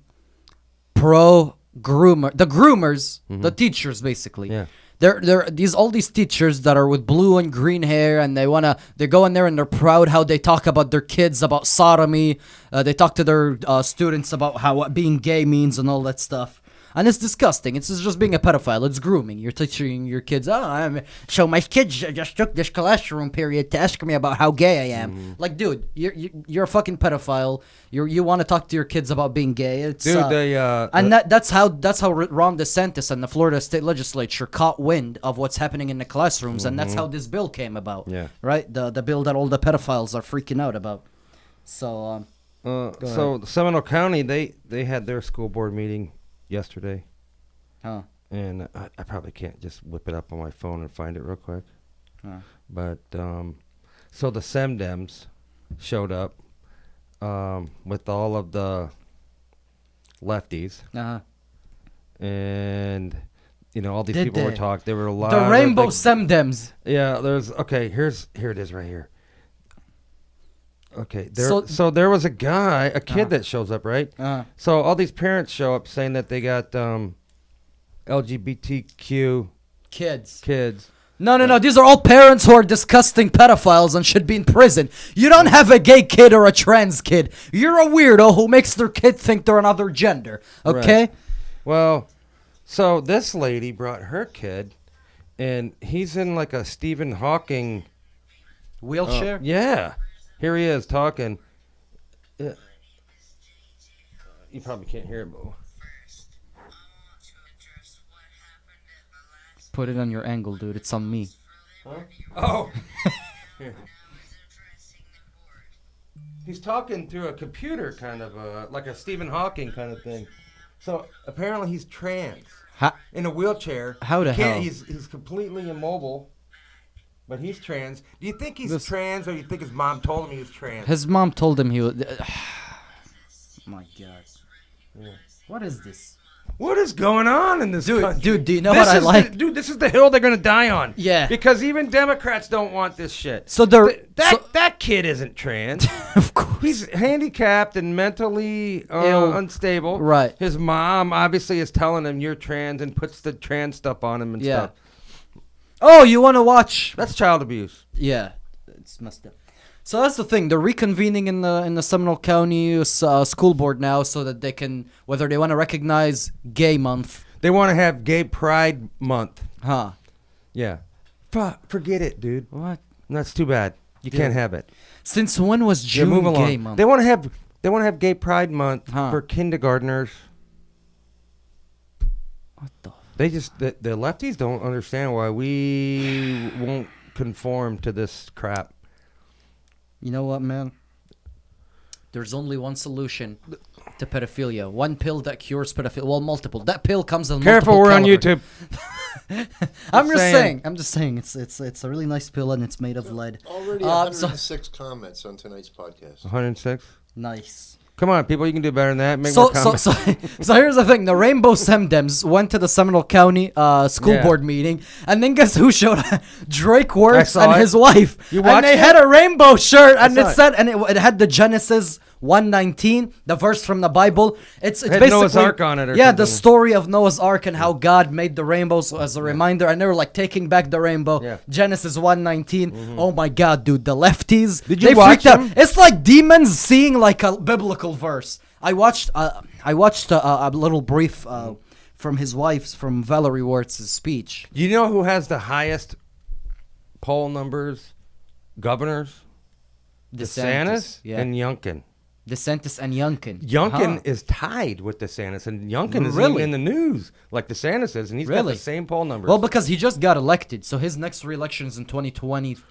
the groomers, the teachers basically. Yeah. They're all these teachers that are with blue and green hair, and they go in there and they're proud how they talk about their kids, about sodomy. They talk to their students about what being gay means and all that stuff. And it's disgusting. It's just being a pedophile. It's grooming. You're teaching your kids. So my kids just took this classroom period to ask me about how gay I am. Like, dude, you're a fucking pedophile. You want to talk to your kids about being gay. It's, dude, that's how Ron DeSantis and the Florida State Legislature caught wind of what's happening in the classrooms, and that's how this bill came about. Yeah. Right. The bill that all the pedophiles are freaking out about. So. So Seminole County, they had their school board meeting yesterday. And I probably can't just whip it up on my phone and find it real quick. But so the SEMDEMs showed up with all of the lefties. And all these people were talking. There were a lot the rainbow SEMDEMs. Yeah, here it is right here. Okay, so there was a kid that shows up, right? So all these parents show up saying that they got LGBTQ kids. No. These are all parents who are disgusting pedophiles and should be in prison. You don't have a gay kid or a trans kid. You're a weirdo who makes their kid think they're another gender. Okay? Right. Well, so this lady brought her kid, and he's in like a Stephen Hawking wheelchair. Yeah. Here he is talking. You probably can't hear it, but put it on your angle, dude. It's on me. Huh? Oh. Here. He's talking through a computer, kind of like a Stephen Hawking kind of thing. So apparently he's trans. In a wheelchair. How the hell? He's completely immobile. But he's trans. Do you think he's trans, or do you think his mom told him he was trans? His mom told him he was... My God. Yeah. What is this? What is going on in this country? Dude, do you know what I like? This is the hill they're going to die on. Yeah. Because even Democrats don't want this shit. So that kid isn't trans. Of course. He's handicapped and mentally unstable. Right. His mom obviously is telling him you're trans and puts the trans stuff on him and stuff. Oh, you want to watch? That's child abuse. Yeah, it's messed up. So that's the thing. They're reconvening in the Seminole County school board now, so that they can, whether they want to recognize Gay Month. They want to have Gay Pride Month. Yeah. Forget it, dude. What? That's too bad. You can't have it. Since when was June Gay Month? They want to have Gay Pride Month for kindergartners. What the? The lefties don't understand why we won't conform to this crap. You know what, man? There's only one solution to pedophilia. One pill that cures pedophilia. Well, multiple. That pill comes in Careful, multiple we're on caliber. YouTube. I'm just saying. It's a really nice pill and it's made of lead. Already 106 comments on tonight's podcast. 106. Nice. Come on, people, you can do better than that. Make more comments. So here's the thing: the Rainbow Semdems went to the Seminole County school board meeting, and then guess who showed up? Drake Works and his wife. You and they watched had it? a rainbow shirt, and I saw it said, and it had the Genesis 1:19, the verse from the Bible. It's Had basically Noah's Ark on it or the something. story of Noah's Ark and how God made the rainbows as a reminder, and they were like taking back the rainbow. Yeah. Genesis 1:19. Oh my God, dude, the lefties. Did you they watch freaked out. them? It's like demons seeing like a biblical verse. I watched a little brief from his wife's, from Valerie Warts' speech. Do you know who has the highest poll numbers? Governors? DeSantis and Youngkin. DeSantis and Youngkin. Youngkin is tied with DeSantis, and Youngkin is Really? in the news like DeSantis is, and he's got Really? the same poll numbers. Well, because he just got elected, so his next re-election is in 2025.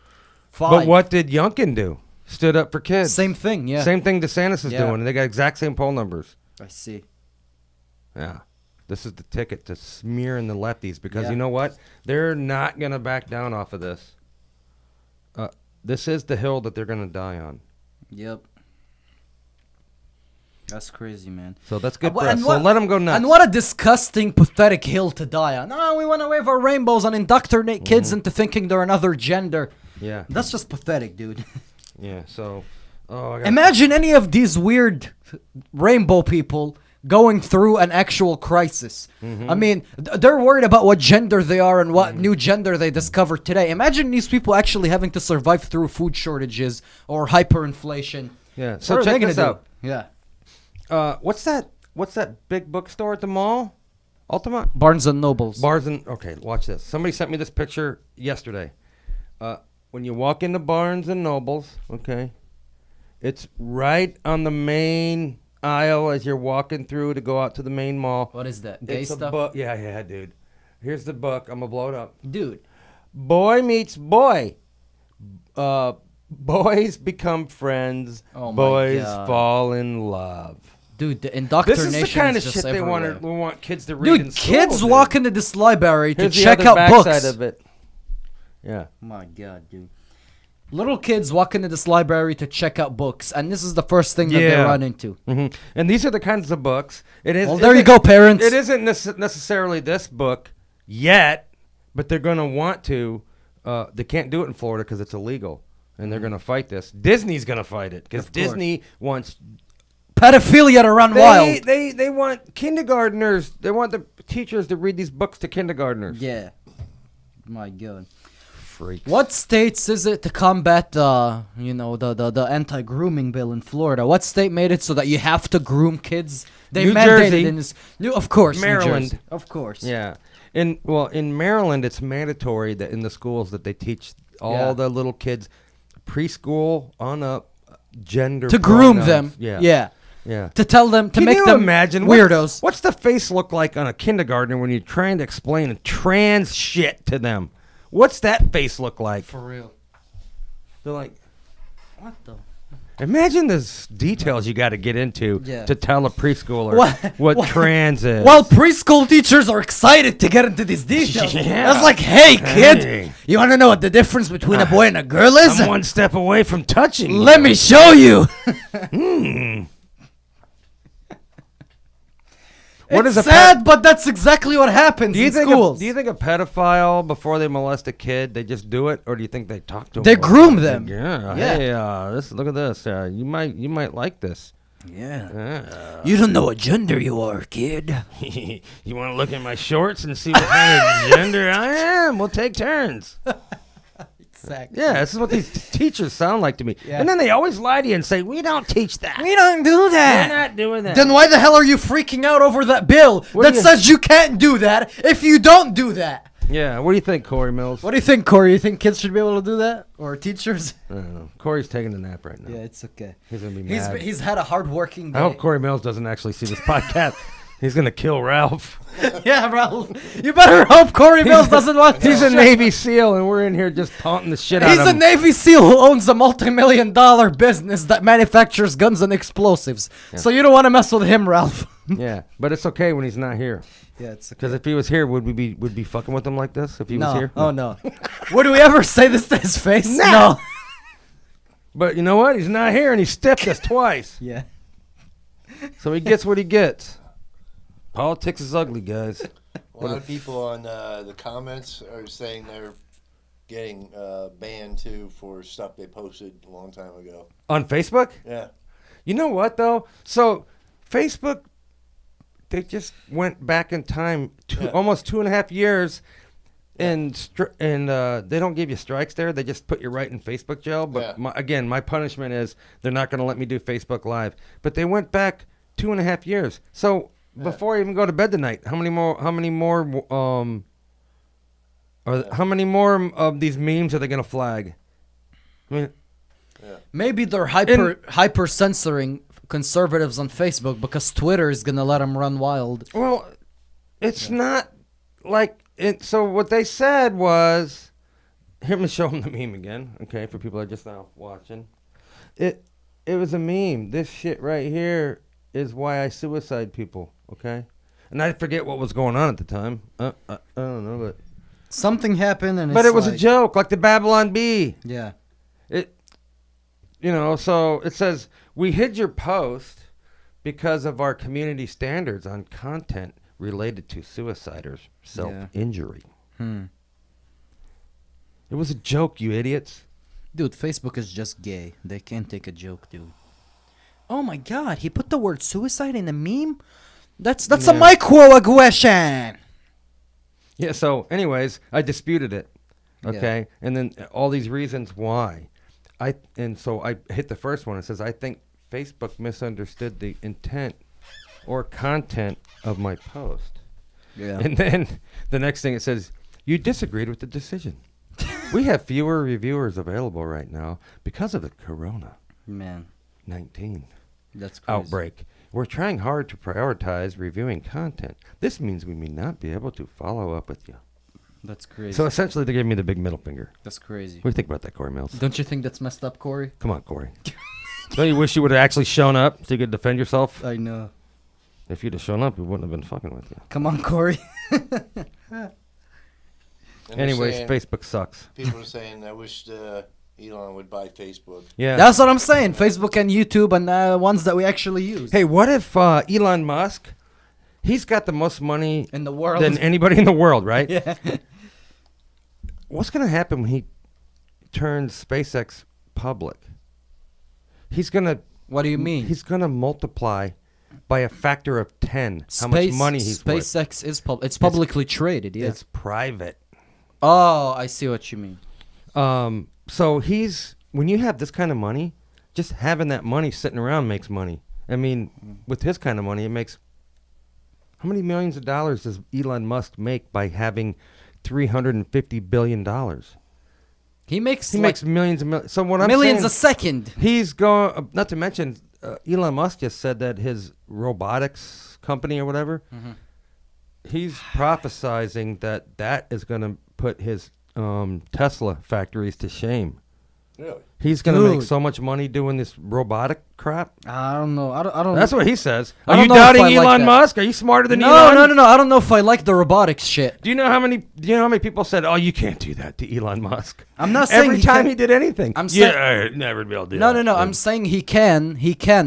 but what did Youngkin do? Stood up for kids. Same thing, yeah. Same thing DeSantis is Yeah. doing, and they got exact same poll numbers. I see. Yeah. This is the ticket to smearing the lefties because Yeah. you know what? They're not going to back down off of this. This is the hill that they're going to die on. Yep. That's crazy, man. So that's good Wha- for us. and So what- let them go nuts. And what a disgusting, pathetic hill to die on. No, we want to wave our rainbows and indoctrinate kids into thinking they're another gender. Yeah. That's just pathetic, dude. Yeah. So, I got Imagine any of these weird rainbow people going through an actual crisis. I mean, they're worried about what gender they are and what new gender they discovered today. Imagine these people actually having to survive through food shortages or hyperinflation. Yeah. What So are they check gonna this do? out. Yeah. What's that big bookstore at the mall? Ultimate? Barnes and Nobles. Okay, watch this. Somebody sent me this picture yesterday. When you walk into Barnes and Nobles, okay, it's right on the main aisle as you're walking through to go out to the main mall. What is that? Gay It's a stuff? book. Yeah, dude. Here's the book. I'm gonna blow it up. Dude. Boy meets boy. Boys become friends. Oh my Boys God. fall in love. Dude, the This indoctrination is the kind of just shit they everywhere. want kids to read in Dude, school, kids dude. walk into this library to Here's the check other out backside books. of it. Yeah. My God, dude. Little kids walk into this library to check out books, and this is the first thing that they Yeah. run into. And these are the kinds of books. It is. Well, there you go, parents. It isn't necessarily this book yet, but they're going to want to. They can't do it in Florida because it's illegal, and they're going to fight this. Disney's going to fight it because Of course. Disney wants. Pedophilia to run wild. They want kindergartners. They want the teachers to read these books to kindergartners. Yeah. My God. Freaks. What states is it to combat the anti-grooming bill in Florida? What state made it so that you have to groom kids? They New mandated Jersey. in this. Of course, New Maryland. Jersey. Of course. Yeah. In Maryland, it's mandatory that in the schools that they teach all the little kids, preschool on up, gender To groom pronouns. them. Yeah. Yeah. Yeah. To tell them, to Can make you them imagine weirdos. What's the face look like on a kindergartner when you're trying to explain trans shit to them? What's that face look like? For real. They're like, What the? imagine the details you got to get into to tell a preschooler what trans is. Well, preschool teachers are excited to get into these details. Yeah. It's like, hey, kid, Hey. you want to know what the difference between a boy and a girl is? I'm one step away from touching you. Let me show you. What It's is a sad, but that's exactly what happens Do you in think schools. do you think a pedophile before they molest a kid, they just do it, or do you think they talk to them? They groom them. Yeah. Yeah. Hey, look at this. You might like this. Yeah. You don't know what gender you are, kid. You want to look at my shorts and see what kind of gender I am? We'll take turns. Exactly. Yeah, this is what these teachers sound like to me. Yeah. And then they always lie to you and say, "We don't teach that. We don't do We're that. not doing that." Then why the hell are you freaking out over that bill What that do you- says you can't do that if you don't do that? Yeah. What do you think, Cory Mills? What do you think, Corey? You think kids should be able to do that? Or teachers? I don't know. Cory's taking a nap right now. Yeah, it's okay. He's gonna be He's mad. he's had a hard working day. I hope Cory Mills doesn't actually see this podcast. He's gonna kill Ralph. Yeah, Ralph. You better hope Cory Mills doesn't want to. He's a Navy SEAL, and we're in here just taunting the shit out of him. He's a Navy SEAL who owns a multi-million-dollar business that manufactures guns and explosives. Yeah. So you don't want to mess with him, Ralph. Yeah, but it's okay when he's not here. Yeah, it's because if he was here, would we be fucking with him like this? If he was here? Oh no. Would we ever say this to his face? Nah. No. But you know what? He's not here, and he stiffed us twice. Yeah. So he gets what he gets. Politics is ugly, guys. A lot of people on the comments are saying they're getting banned too for stuff they posted a long time ago. On Facebook? Yeah. You know what though? So Facebook, they just went back in time almost 2.5 years, and they don't give you strikes there. They just put you right in Facebook jail. But my punishment is they're not going to let me do Facebook Live. But they went back 2.5 years. So before I even go to bed tonight, how many more of these memes are they going to flag? I mean, maybe they're hyper censoring conservatives on Facebook because Twitter is gonna let them run wild. Well, it's not like it. So what they said was, here, let me show them the meme again. Okay, for people that are just now watching, it was a meme. This shit right here is why I suicide people. Okay, and I forget what was going on at the time. I don't know, but something happened, and but it was a joke, like the Babylon Bee. Yeah, So it says, we hid your post because of our community standards on content related to suicide or self-injury. It was a joke, you idiots. Dude, Facebook is just gay. They can't take a joke, dude. Oh my God, he put the word suicide in a meme? That's a microaggression. Yeah, so anyways, I disputed it. Okay? Yeah. And then all these reasons why. So I hit the first one. It says, I think Facebook misunderstood the intent or content of my post. Yeah. And then the next thing it says, you disagreed with the decision. We have fewer reviewers available right now because of the Corona-19 outbreak. We're trying hard to prioritize reviewing content. This means we may not be able to follow up with you. That's crazy. So essentially, they gave me the big middle finger. That's crazy. What do you think about that, Cory Mills? Don't you think that's messed up, Cory? Come on, Cory. Don't you wish you would have actually shown up so you could defend yourself? I know. If you'd have shown up, we wouldn't have been fucking with you. Come on, Cory. Anyways, Facebook sucks. People are saying, I wish Elon would buy Facebook. Yeah. That's what I'm saying. Facebook and YouTube and ones that we actually use. Hey, what if Elon Musk, he's got the most money in the world than anybody in the world, right? Yeah. What's going to happen when he turns SpaceX public? He's going to... What do you mean? He's going to multiply by a factor of 10 how much money he's worth. SpaceX is it's publicly traded, yeah. It's private. Oh, I see what you mean. So when you have this kind of money, just having that money sitting around makes money. I mean, with his kind of money, it makes... How many millions of dollars does Elon Musk make by having $350 billion? He makes millions and millions. So what I'm saying, millions a second. He's going. Not to mention, Elon Musk just said that his robotics company or whatever, he's prophesizing that is going to put his Tesla factories to shame. Really? He's going to make so much money doing this robotic crap. I don't know. I don't. That's what he says. Are you doubting Elon Musk? Are you smarter than Elon? No. I don't know if I like the robotics shit. Do you know how many people said, "Oh, you can't do that to Elon Musk"? I'm not saying every time he did anything. I'm saying I'd never be able to do that. No. I'm saying he can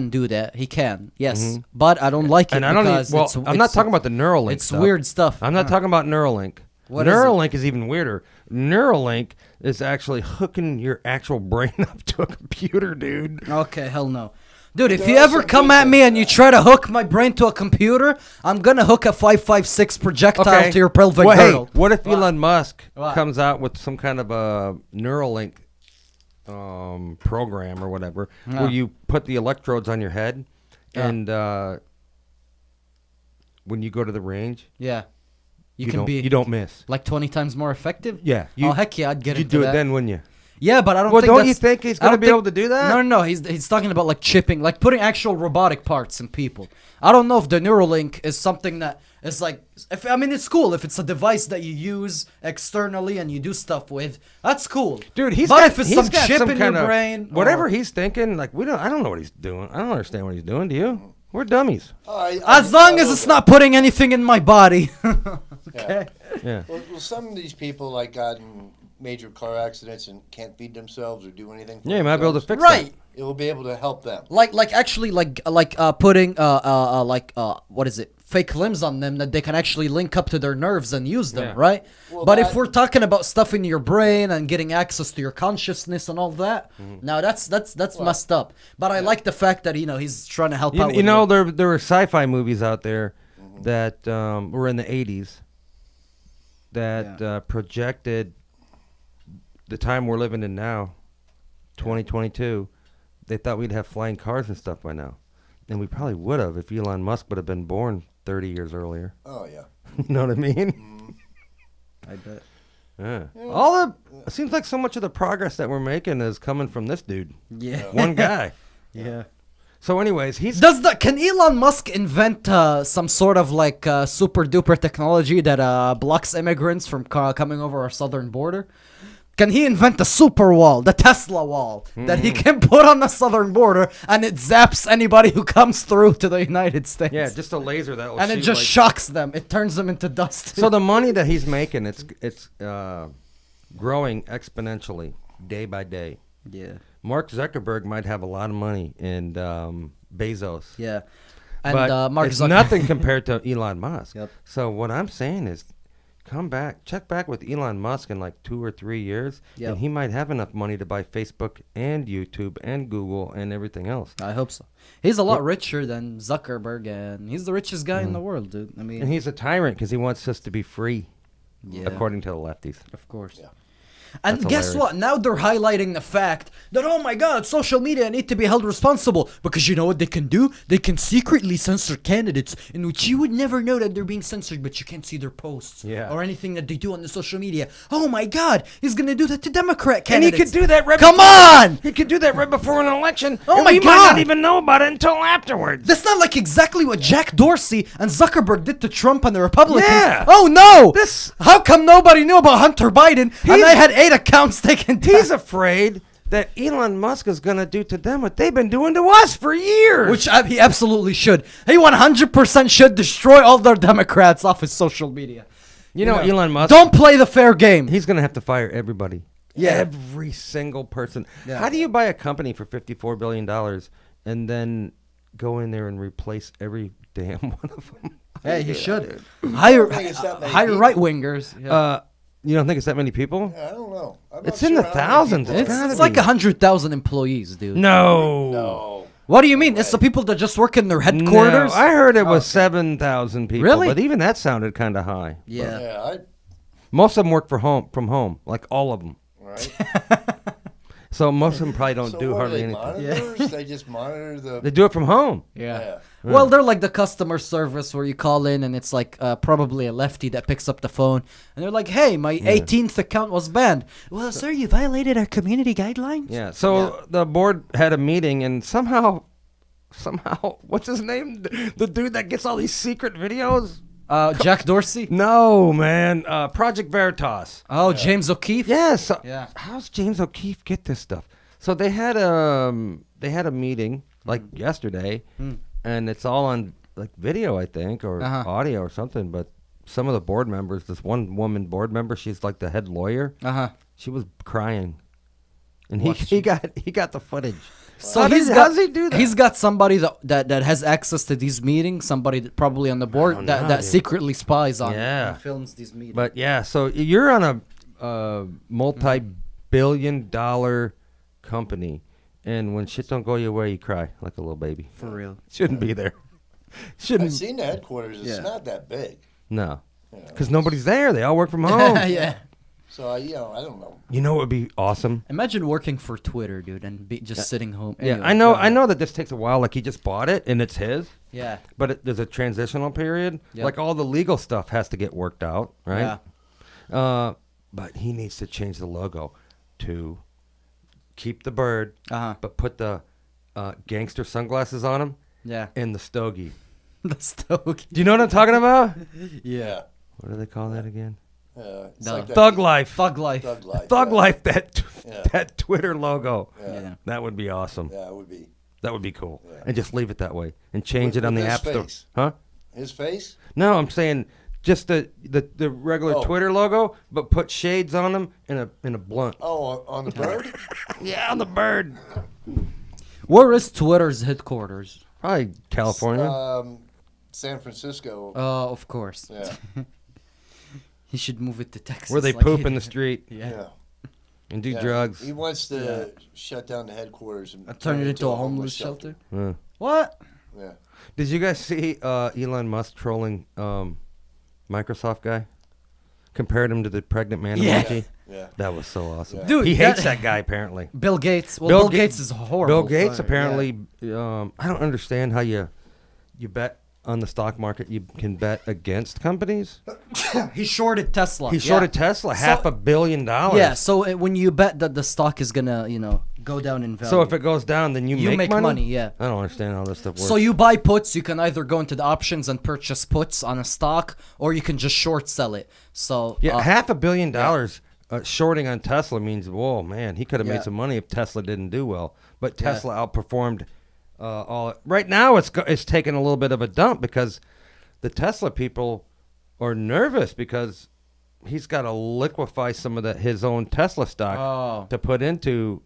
do that. He can. Yes, but I don't like it. And I'm not talking about the Neuralink. It's weird stuff. I'm not talking about Neuralink. Neuralink is even weirder. Neuralink is actually hooking your actual brain up to a computer, dude. Okay, hell no. Dude, if you ever come at me and you try to hook my brain to a computer, I'm going to hook a 5.56 projectile to your pelvic girdle. Hey, what if Elon Musk comes out with some kind of a Neuralink program or whatever, where you put the electrodes on your head, and when you go to the range... Yeah. You don't miss. Like 20 times more effective? Yeah. Oh, heck yeah, I'd get into that. You'd do it then, wouldn't you? Yeah, but I don't Well, think don't that's, you think he's I going to don't be think- able to do that? No. He's talking about like chipping, like putting actual robotic parts in people. I don't know if the Neuralink is something that is like. I mean, it's cool if it's a device that you use externally and you do stuff with. That's cool, Dude, if it's some chip in your kinda- brain, whatever or- he's thinking, like I don't know what he's doing. I don't understand what he's doing. Do you? We're dummies. As long as it's not putting anything in my body. Okay. Yeah. Well, some of these people like got in major car accidents and can't feed themselves or do anything. For Yeah, you might be able to fix Right. It will be able to help them. Like putting what is it? Fake limbs on them that they can actually link up to their nerves and use them, Yeah. right? Well, but if that- we're talking about stuff in your brain and getting access to your consciousness and all that, now that's messed up. But I like the fact that he's trying to help out. You know, there were sci-fi movies out there that were in the 80s that projected the time we're living in now, 2022. They thought we'd have flying cars and stuff by now. And we probably would have if Elon Musk would have been born 30 years earlier. Oh yeah. You know what I mean? I bet. Yeah. It seems like so much of the progress that we're making is coming from this dude. Yeah. One guy. Yeah. So anyways, Can Elon Musk invent some sort of like super duper technology that blocks immigrants from coming over our southern border? Can he invent the super wall, the Tesla wall, that he can put on the southern border and it zaps anybody who comes through to the United States? yeah, just a laser that will and it shoot, just like- shocks them. It turns them into dust. So the money that he's making, it's growing exponentially day by day. yeah, Mark Zuckerberg might have a lot of money, and Bezos. yeah. And But Mark it's Zuckerberg. nothing compared to Elon Musk. Yep. So what I'm saying is, check back with Elon Musk in like 2 or 3 years, Yep. and he might have enough money to buy Facebook and YouTube and Google and everything else. I hope so. He's a lot richer than Zuckerberg, and he's the richest guy in the world, dude. I mean, And he's a tyrant because he wants us to be free, yeah, according to the lefties. of course. Yeah. And That's guess hilarious. what? Now they're highlighting the fact that, oh my god, social media need to be held responsible. Because you know what they can do? They can secretly censor candidates in which you would never know that they're being censored, but you can't see their posts or anything that they do on the social media. Oh my god, he's going to do that to Democrat And candidates. he could do that right Come before, on! He could do that right before an election. Oh and my we might God! not even know about it until afterwards. That's not like exactly what Jack Dorsey and Zuckerberg did to Trump and the Republicans. Yeah. Oh no! This- How come nobody knew about Hunter Biden and I had 8 accounts taken down? He's afraid that Elon Musk is going to do to them what they've been doing to us for years. Which he absolutely should. He 100% should destroy all their Democrats off his social media. you know, Elon Musk, Don't play the fair game. he's going to have to fire everybody. Yeah. Every single person. Yeah. How do you buy a company for $54 billion and then go in there and replace every damn one of them? Hey, he should. Hire think it's that many hire people. right wingers. Yeah. You don't think it's that many people? I don't know. I'm not It's in the sure how many thousands. people It's are- gotta It's like be. 100,000 employees, dude. No. No. What do you mean? It's the people that just work in their headquarters? No, I heard it was 7,000 people. Really? But even that sounded kind of high. Yeah. Yeah. Most of them work from home, like all of them. Right. So most of them probably don't So do what, are hardly they anything. monitors? They just monitor the. They do it from home. Yeah. Well, they're like the customer service where you call in and it's like probably a lefty that picks up the phone and they're like, "Hey, my 18th account was banned." Well, sir, you violated our community guidelines. Yeah. So the board had a meeting and somehow, what's his name? The dude that gets all these secret videos? Jack Dorsey? No, man. Project Veritas. Oh, James O'Keefe? Yes. Yeah. How's James O'Keefe get this stuff? So they had a meeting like yesterday, and it's all on like video, I think, or audio or something. But some of the board members, this one woman board member, she's like the head lawyer. She was crying, and he got the footage. So How does he do that? He's got somebody that has access to these meetings, somebody that probably on the board that dude. secretly spies on Yeah. and films these meetings. But yeah, so you're on a multi-billion-dollar company, and when shit don't go your way, you cry like a little baby. For real. Shouldn't be there. I've Shouldn't. seen the headquarters. It's not that big. No, You know. because nobody's there. They all work from home. Yeah. So I don't know. You know what would be awesome? Imagine working for Twitter, dude, and just sitting home. Yeah, Anyway, I know. go ahead. I know that this takes a while. Like he just bought it and it's his. Yeah. But there's a transitional period. Yep. Like all the legal stuff has to get worked out, right? Yeah. But he needs to change the logo to keep the bird, but put the gangster sunglasses on him. Yeah. And the stogie. The stogie. Do you know what I'm talking about? Yeah. What do they call that again? It's No. like that- Thug Life. Thug life. Thug life. Thug yeah. Life. Yeah. That Twitter logo. Yeah. That would be awesome. Yeah, it would be. That would be cool. Yeah. And just leave it that way and change With- it on with the his App Store. face. Huh? His face? No, I'm saying just the regular Oh. Twitter logo, but put shades on them in a blunt. Oh, on the bird? Yeah, on the bird. Where is Twitter's headquarters? Probably California. San Francisco. Oh, of course. Yeah. He should move it to Texas. Where they like poop he in the did. street Yeah. and do Yeah. drugs. He wants to shut down the headquarters and Turn it into a homeless shelter. Yeah. What? Yeah. Did you guys see Elon Musk trolling Microsoft guy? Compared him to the pregnant man Yeah. emoji. Yeah. That was so awesome. Yeah. Dude, he hates that guy apparently. Bill Gates. Well, Bill Bill Ga- Gates is horrible. Bill Gates Sorry. apparently. I don't understand how you bet on the stock market. You can bet against companies. Yeah. He shorted Tesla. He shorted Tesla $500 million. Yeah. So when you bet that the stock is gonna, go down in value. So if it goes down, then you make money. Yeah. I don't understand how this stuff works. So you buy puts. You can either go into the options and purchase puts on a stock, or you can just short sell it. So yeah, $500 million shorting on Tesla means, whoa, man, he could have Yeah. made some money if Tesla didn't do well. But Tesla outperformed all. Right now, it's taking a little bit of a dump because the Tesla people are nervous because he's got to liquefy some of his own Tesla stock to put into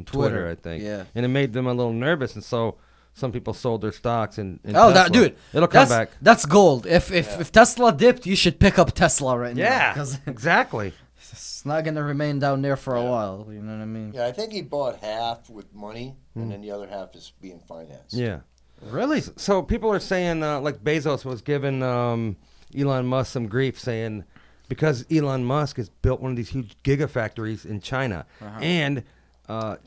Twitter, I think. Yeah. And it made them a little nervous, and so some people sold their stocks in Oh, Tesla. dude, It'll come back. That's gold. If Tesla dipped, you should pick up Tesla right now. Yeah, 'Cause exactly. it's not gonna remain down there for a while. You know what I mean? Yeah, I think he bought half with money, and then the other half is being financed. Yeah. Really? So people are saying, like Bezos was giving Elon Musk some grief, saying because Elon Musk has built one of these huge gigafactories in China, and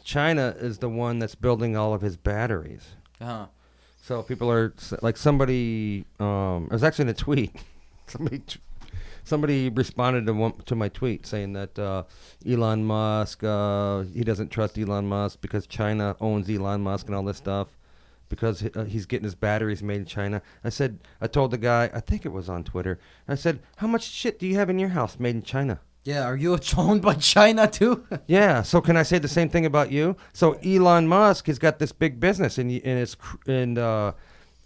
China is the one that's building all of his batteries. So people are like somebody. It was actually in a tweet. Somebody responded to my tweet saying that Elon Musk, he doesn't trust Elon Musk because China owns Elon Musk and all this stuff because he's getting his batteries made in China. I told the guy, I think it was on Twitter, I said, how much shit do you have in your house made in China? Yeah. Are you owned by China too? Yeah. So can I say the same thing about you? So Elon Musk has got this big business, and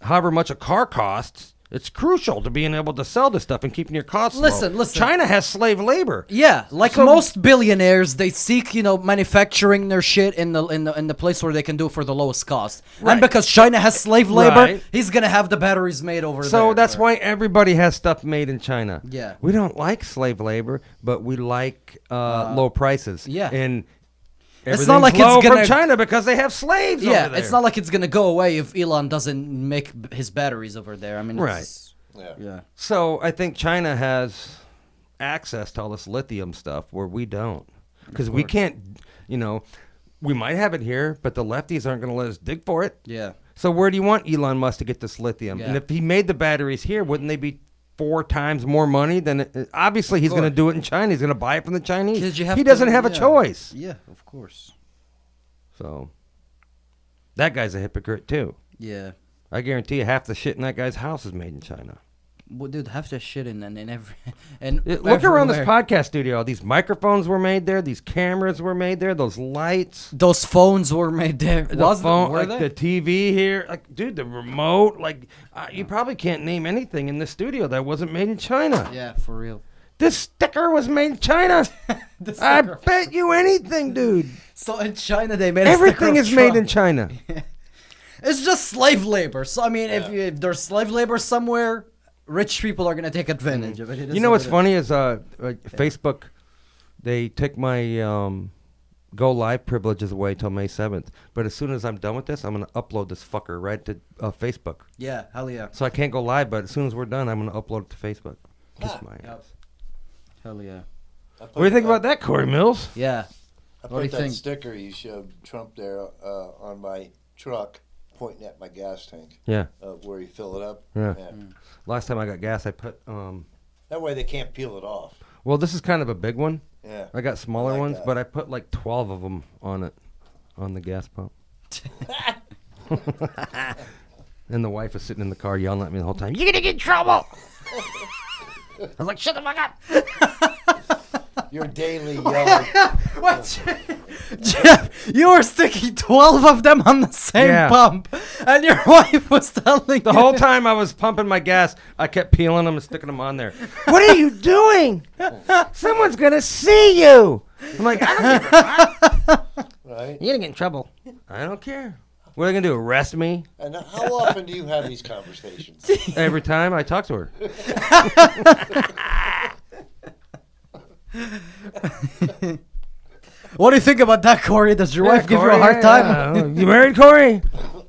however much a car costs, it's crucial to being able to sell this stuff and keeping your costs low. Listen. China has slave labor. Yeah, like So- most billionaires, they seek manufacturing their shit in the place where they can do it for the lowest cost. Right. And because China has slave labor, Right. he's gonna have the batteries made over there. So that's why everybody has stuff made in China. Yeah. We don't like slave labor, but we like low prices. yeah. And It's not like everything's low it's gonna- from China because they have slaves Yeah, over there. it's not like it's gonna go away if Elon doesn't make his batteries over there. I mean, it's- Yeah. So I think China has access to all this lithium stuff where we don't. Because we can't, we might have it here, but the lefties aren't going to let us dig for it. Yeah. So where do you want Elon Musk to get this lithium? Yeah. And if he made the batteries here, wouldn't they be 4 times more money than obviously he's going to do it in China. He's going to buy it from the Chinese. 'Cause you have He to- doesn't have a yeah. choice. Yeah, of course. So that guy's a hypocrite too. Yeah. I guarantee you half the shit in that guy's house is made in China. Well, dude, half the shit in every and Look around this everywhere. podcast studio. These microphones were made there. These cameras were made there. Those lights. Those phones were made there. The phone, were like they? the TV here. Like, dude, the remote. Like, you probably can't name anything in the studio that wasn't made in China. Yeah, for real. This sticker was made in China. I bet you anything, dude. So in China they made Everything a sticker is of made in Trump. China. It's just slave labor. So I mean, if there's slave labor somewhere, rich people are gonna take advantage of it. It is You know what what's it is. funny is Facebook, they took my go live privileges away till May 7th. But as soon as I'm done with this, I'm going to upload this fucker right to Facebook. Yeah, hell yeah. So I can't go live, but as soon as we're done, I'm going to upload it to Facebook. Kiss my ass. Hell yeah. What do you think about that, Cory Mills? Yeah. I What do you put that think? sticker you showed Trump there on my truck, pointing at my gas tank. Yeah. Where you fill it up. Yeah. Mm. Last time I got gas, I put... That way they can't peel it off. well, this is kind of a big one. Yeah. I got smaller I like ones, that. but I put like 12 of them on it, on the gas pump. And the wife was sitting in the car yelling at me the whole time. You're gonna get in trouble. I was like, shut the fuck up. You're daily yelling. What? Jeff, you were sticking 12 of them on the same pump, and your wife was telling The whole time I was pumping my gas, I kept peeling them and sticking them on there. What are you doing? Someone's gonna see you. I'm like, I don't give a fuck. Right? You're gonna get in trouble. I don't care. What are they gonna do? Arrest me? And how often do you have these conversations? Every time I talk to her. What do you think about that, Cory? Does your wife give you a hard time? You married, Cory?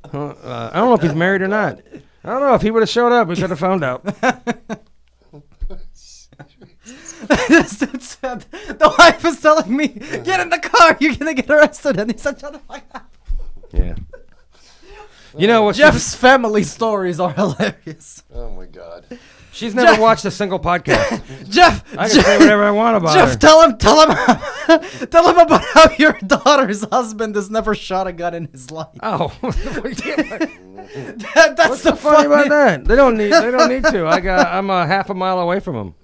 I don't know if he's married or not. I don't know. If he would have showed up, we could have found out. This dude said, the wife is telling me, get in the car, you're gonna get arrested. And he said, shut the fuck up. Yeah. You know what? Jeff's family stories are hilarious. Oh my God. She's never watched a single podcast. Jeff, I can say whatever I want about Jeff, her. tell him about how your daughter's husband has never shot a gun in his life. Oh, That's what's so funny about that? They don't need to. I'm a half a mile away from them.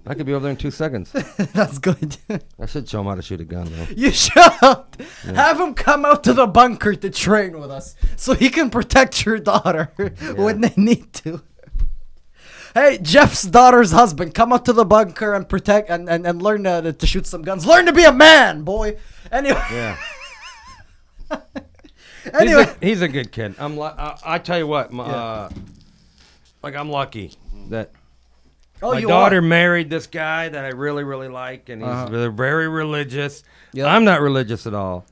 I could be over there in 2 seconds. That's good. I should show him how to shoot a gun, though. You should have him come out to the bunker to train with us, so he can protect your daughter when they need to. Hey, Jeff's daughter's husband, come out to the bunker and protect and learn to shoot some guns. Learn to be a man, boy. Anyway. Yeah. Anyway. He's a good kid. I tell you what, like I'm lucky that my daughter married this guy that I really, really like, and he's very religious. Yep. I'm not religious at all.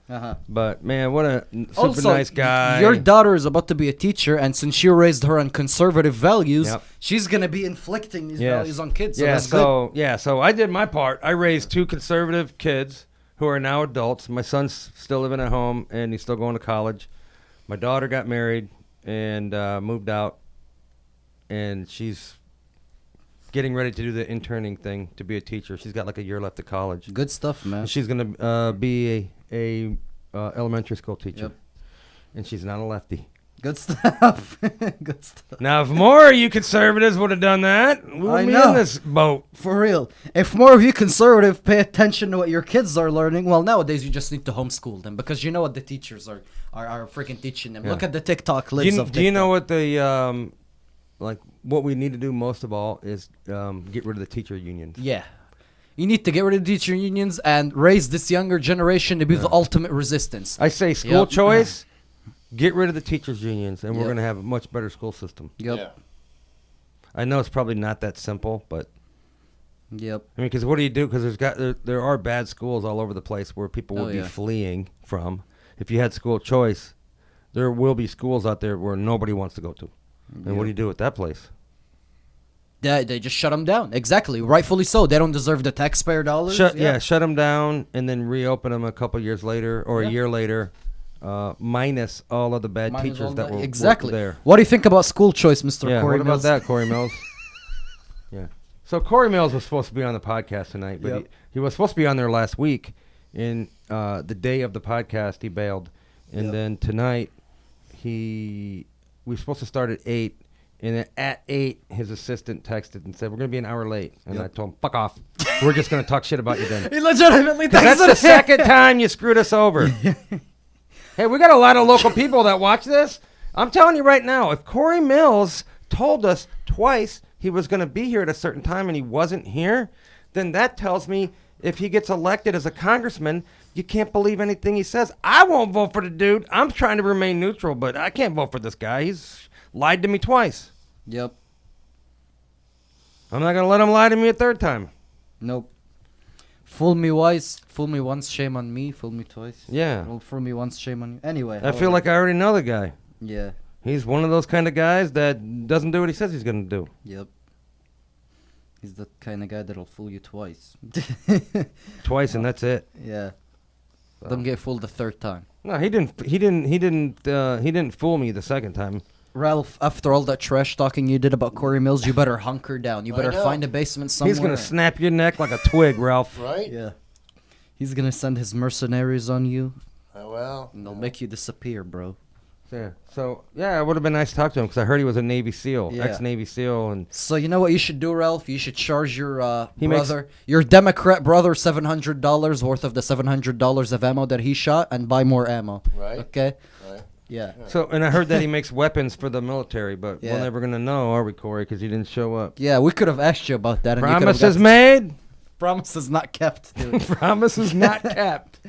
But man, what a super nice guy. Your daughter is about to be a teacher, and since you raised her on conservative values, she's gonna be inflicting these values on kids. So that's good. So I did my part. I raised 2 conservative kids who are now adults. My son's still living at home, and he's still going to college. My daughter got married and moved out, and she's getting ready to do the interning thing to be a teacher. She's got like a year left of college. Good stuff, man. And she's gonna be a elementary school teacher, and she's not a lefty. Good stuff. Good stuff. Now, if more of you conservatives would have done that, we wouldn't be in this boat. For real. If more of you conservative pay attention to what your kids are learning, well, nowadays you just need to homeschool them, because you know what the teachers are freaking teaching them. Look at the TikTok clips of TikTok. Do you know what the what we need to do most of all is get rid of the teacher unions? Yeah. You need to get rid of the teacher unions and raise this younger generation to be the ultimate resistance. I say school choice, get rid of the teachers unions, and we're going to have a much better school system. Yeah. I know it's probably not that simple, but I mean, because what do you do? Because there are bad schools all over the place where people would be fleeing from. If you had school choice, there will be schools out there where nobody wants to go to. And what do you do with that place? They just shut them down. Exactly. Rightfully so. They don't deserve the taxpayer dollars. Shut them down and then reopen them a couple years later or a year later, minus all of the bad teachers that were there. What do you think about school choice, Mr. Cory Mills? What about that, Cory Mills? So Cory Mills was supposed to be on the podcast tonight, but he was supposed to be on there last week. And the day of the podcast, he bailed. And then tonight, we were supposed to start at 8. And then at 8, his assistant texted and said, we're going to be an hour late. And I told him, fuck off. We're just going to talk shit about you then. He legitimately texted. That's the second time you screwed us over. Hey, we got a lot of local people that watch this. I'm telling you right now, if Cory Mills told us twice he was going to be here at a certain time and he wasn't here, then that tells me if he gets elected as a congressman, you can't believe anything he says. I won't vote for the dude. I'm trying to remain neutral, but I can't vote for this guy. He's lied to me twice. Yep. I'm not going to let him lie to me a third time. Nope. Fool me once, shame on me. Fool me twice. Yeah. Well, fool me once, shame on you. Anyway. I feel like I already know the guy. Yeah. He's one of those kind of guys that doesn't do what he says he's going to do. Yep. He's the kind of guy that'll fool you twice. Twice, and that's it. Yeah. Don't get fooled the third time. No, he didn't fool me the second time. Ralph, after all that trash talking you did about Cory Mills, you better hunker down. You better find a basement somewhere. He's gonna snap your neck like a twig, Ralph. Right? Yeah. He's gonna send his mercenaries on you. Well. And they'll make you disappear, bro. Yeah. So it would have been nice to talk to him because I heard he was a Navy SEAL, ex-Navy SEAL, and so you know what you should do, Ralph? You should charge your your Democrat brother $700 worth of the $700 of ammo that he shot, and buy more ammo. Right. Okay. Right. Yeah. So, and I heard that he makes weapons for the military, but we're never gonna know, are we, Cory? Because he didn't show up. Yeah, we could have asked you about that. And Promises made. Promises not kept, dude. Promises not kept.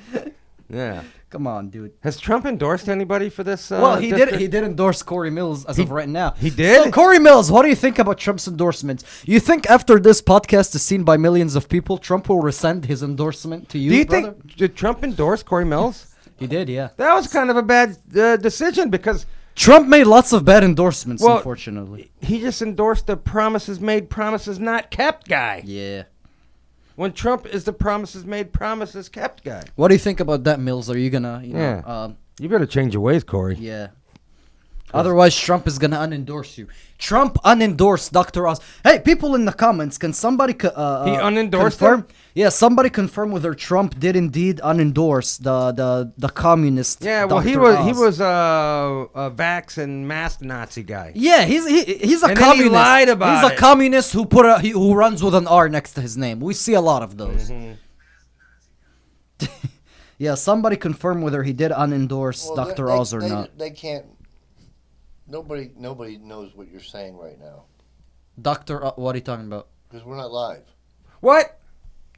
Yeah. Come on, dude. Has Trump endorsed anybody for this? Well, he did. He did endorse Cory Mills as of right now. He did. So, Cory Mills, what do you think about Trump's endorsement? You think after this podcast is seen by millions of people, Trump will rescind his endorsement to you? Do you brother? think did Trump endorse Cory Mills? He did? Yeah. That was kind of a bad decision because Trump made lots of bad endorsements. Unfortunately, he just endorsed the promises made, promises not kept guy. Yeah. When Trump is the promises made, promises kept guy. What do you think about that, Mills? Are you gonna, you better change your ways, Cory. Yeah. Otherwise, Trump is gonna unendorse you. Trump unendorsed Dr. Oz. Hey, people in the comments, can somebody he unendorsed confirm? him? Yeah, somebody confirm whether Trump did indeed unendorse the communist. Yeah, well, Dr. he Oz. was a vax and mask Nazi guy. Yeah, he's a And then communist. he lied about He's a it. communist who runs with an R next to his name. We see a lot of those. Yeah, somebody confirm whether he did unendorse Dr. Oz or not. They can't. Nobody knows what you're saying right now. What are you talking about? Because we're not live. What?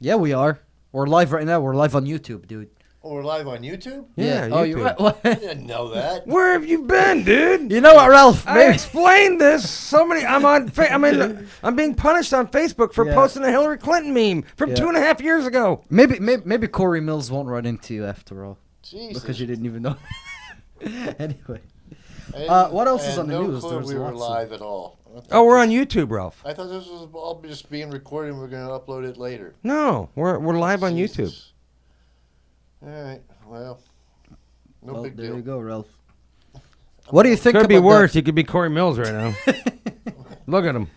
Yeah, we are. We're live right now. We're live on YouTube, dude. Oh, we're live on YouTube? Yeah. Oh, you're right. What? I didn't know that. Where have you been, dude? You know what, Ralph? I explained this so many. I'm being punished on Facebook for posting a Hillary Clinton meme from 2.5 years ago. Maybe Cory Mills won't run into you after all. Jesus. Because you didn't even know. Anyway. What else is on the news? Clue we were live at all. Oh, we're on YouTube, Ralph. I thought this was all just being recorded and we're going to upload it later. No, we're live on YouTube. Jesus. All right. Well, no big deal. There you go, Ralph. What do you think Could about be worse. that? He could be Cory Mills right now. Look at him.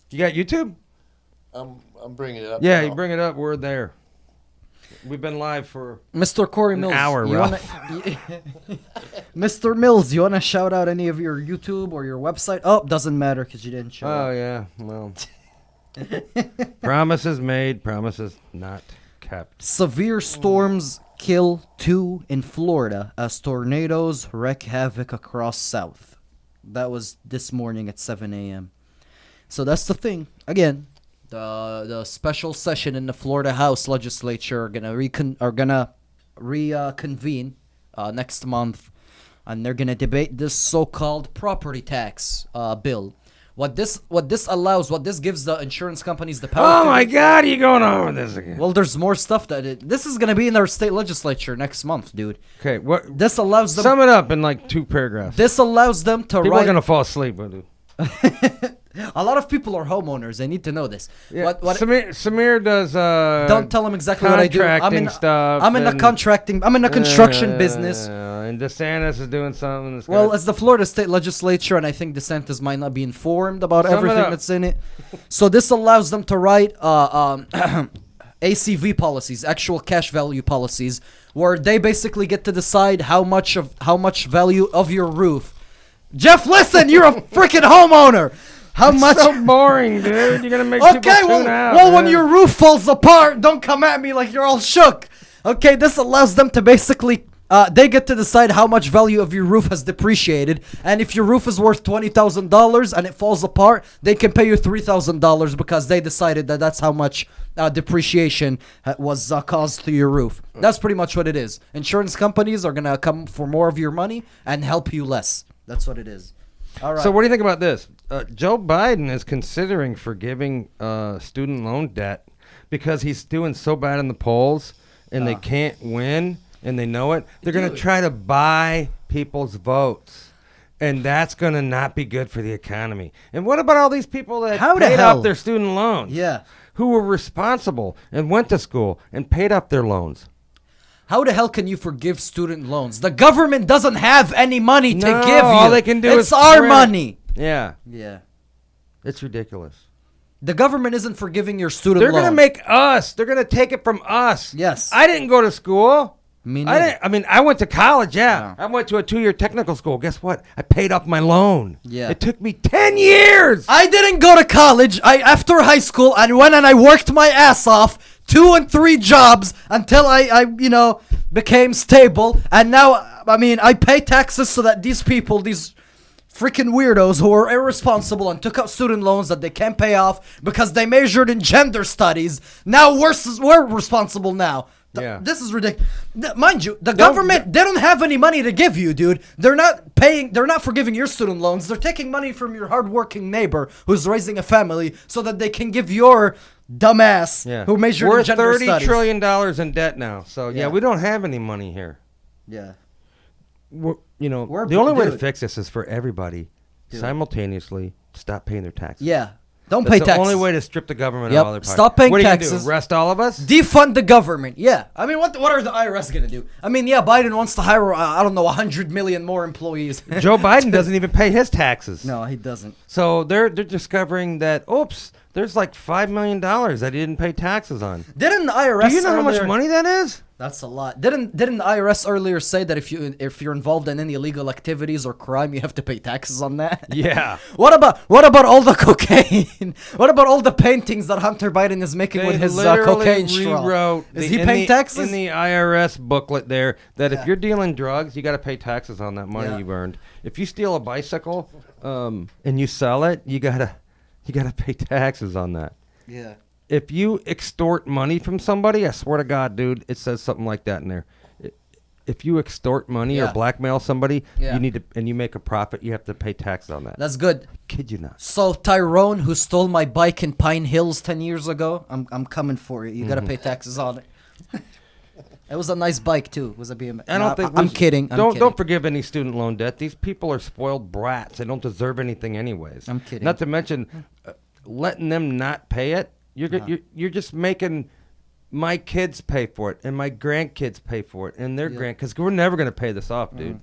You got YouTube? I'm bringing it up. Yeah, now. you bring it up. We're there. We've been live for Mr. Cory Mills. hour, Ralph. Mr. Mills, you want to shout out any of your YouTube or your website? Oh, doesn't matter because you didn't show Oh, up. yeah. Well, promises made, promises not kept. Severe storms kill 2 in Florida as tornadoes wreak havoc across South. That was this morning at 7 a.m. So that's the thing. Again, the special session in the Florida House Legislature are gonna reconvene next month, and they're gonna debate this so-called property tax bill. What this gives the insurance companies the power. Oh my God, are you going on with this again? Well, there's more stuff this is gonna be in their state legislature next month, dude. Okay, what? This allows them. Sum it up in like 2 paragraphs. This allows them to People write. are gonna fall asleep. Dude. A lot of people are homeowners. They need to know this. Yeah, Samir does. Don't tell them exactly what I do. Stuff. I'm in the contracting. I'm in the construction business. And DeSantis is doing something. Well, it's the Florida State Legislature, and I think DeSantis might not be informed about everything that's in it. So this allows them to write ACV policies, actual cash value policies, where they basically get to decide how much value of your roof. Jeff, listen, you're a freaking homeowner. How much? So boring, dude. You're gonna make people tune out. Well, when your roof falls apart, don't come at me like you're all shook. Okay, this allows them to basically. They get to decide how much value of your roof has depreciated, and if your roof is worth $20,000 and it falls apart, they can pay you $3,000 because they decided that that's how much depreciation was caused to your roof. That's pretty much what it is. Insurance companies are gonna come for more of your money and help you less. That's what it is. All right. So what do you think about this? Joe Biden is considering forgiving student loan debt because he's doing so bad in the polls and they can't win and they know it. They're going to try to buy people's votes. And that's going to not be good for the economy. And what about all these people that paid off their student loans? Yeah. Who were responsible and went to school and paid off their loans? How the hell can you forgive student loans? The government doesn't have any money to give you. all they can do it's is our print. money. Yeah. Yeah. It's ridiculous. The government isn't forgiving your student They're loan. going to make us. They're going to take it from us. Yes. I didn't go to school. Me neither. I went to college, yeah. I went to a 2-year technical school. Guess what? I paid off my loan. Yeah. It took me 10 years. I didn't go to college. After high school, I went and I worked my ass off, 2 and 3 jobs until I became stable. And now, I pay taxes so that these people, these freaking weirdos who are irresponsible and took out student loans that they can't pay off because they majored in gender studies. Now we're responsible now. Yeah. This is ridiculous. Mind you, the government, they don't have any money to give you, dude. They're not forgiving your student loans. They're taking money from your hardworking neighbor who's raising a family so that they can give your dumbass who majored in gender studies. We're $30 trillion in debt now. So, we don't have any money here. Yeah. The only way to fix this is for everybody simultaneously stop paying their taxes. Yeah. Don't pay taxes. That's the only way to strip the government of all their power. Stop paying taxes. What are you going to do? Arrest all of us? Defund the government. Yeah. What are the IRS going to do? Biden wants to hire, 100 million more employees. Joe Biden doesn't even pay his taxes. No, he doesn't. So they're discovering that, there's like $5 million that he didn't pay taxes on. Didn't the IRS Do you know how much money that is? That's a lot. Didn't the IRS earlier say that if you're involved in any illegal activities or crime, you have to pay taxes on that? Yeah. What about all the cocaine? What about all the paintings that Hunter Biden is making with his cocaine straw? Is he paying taxes? In the IRS booklet there that if you're dealing drugs, you got to pay taxes on that money you've earned. If you steal a bicycle and you sell it, you gotta pay taxes on that. Yeah. If you extort money from somebody, I swear to God, dude, it says something like that in there. If you extort money or blackmail somebody, you need to, and you make a profit, you have to pay tax on that. That's good. Kid you not. So Tyrone, who stole my bike in Pine Hills 10 years ago, I'm coming for you. You gotta pay taxes on it. It was a nice bike too. It was a BMX. I'm kidding. Don't forgive any student loan debt. These people are spoiled brats. They don't deserve anything anyways. I'm kidding. Not to mention letting them not pay it. You're just making my kids pay for it and my grandkids pay for it and their because we're never going to pay this off, dude.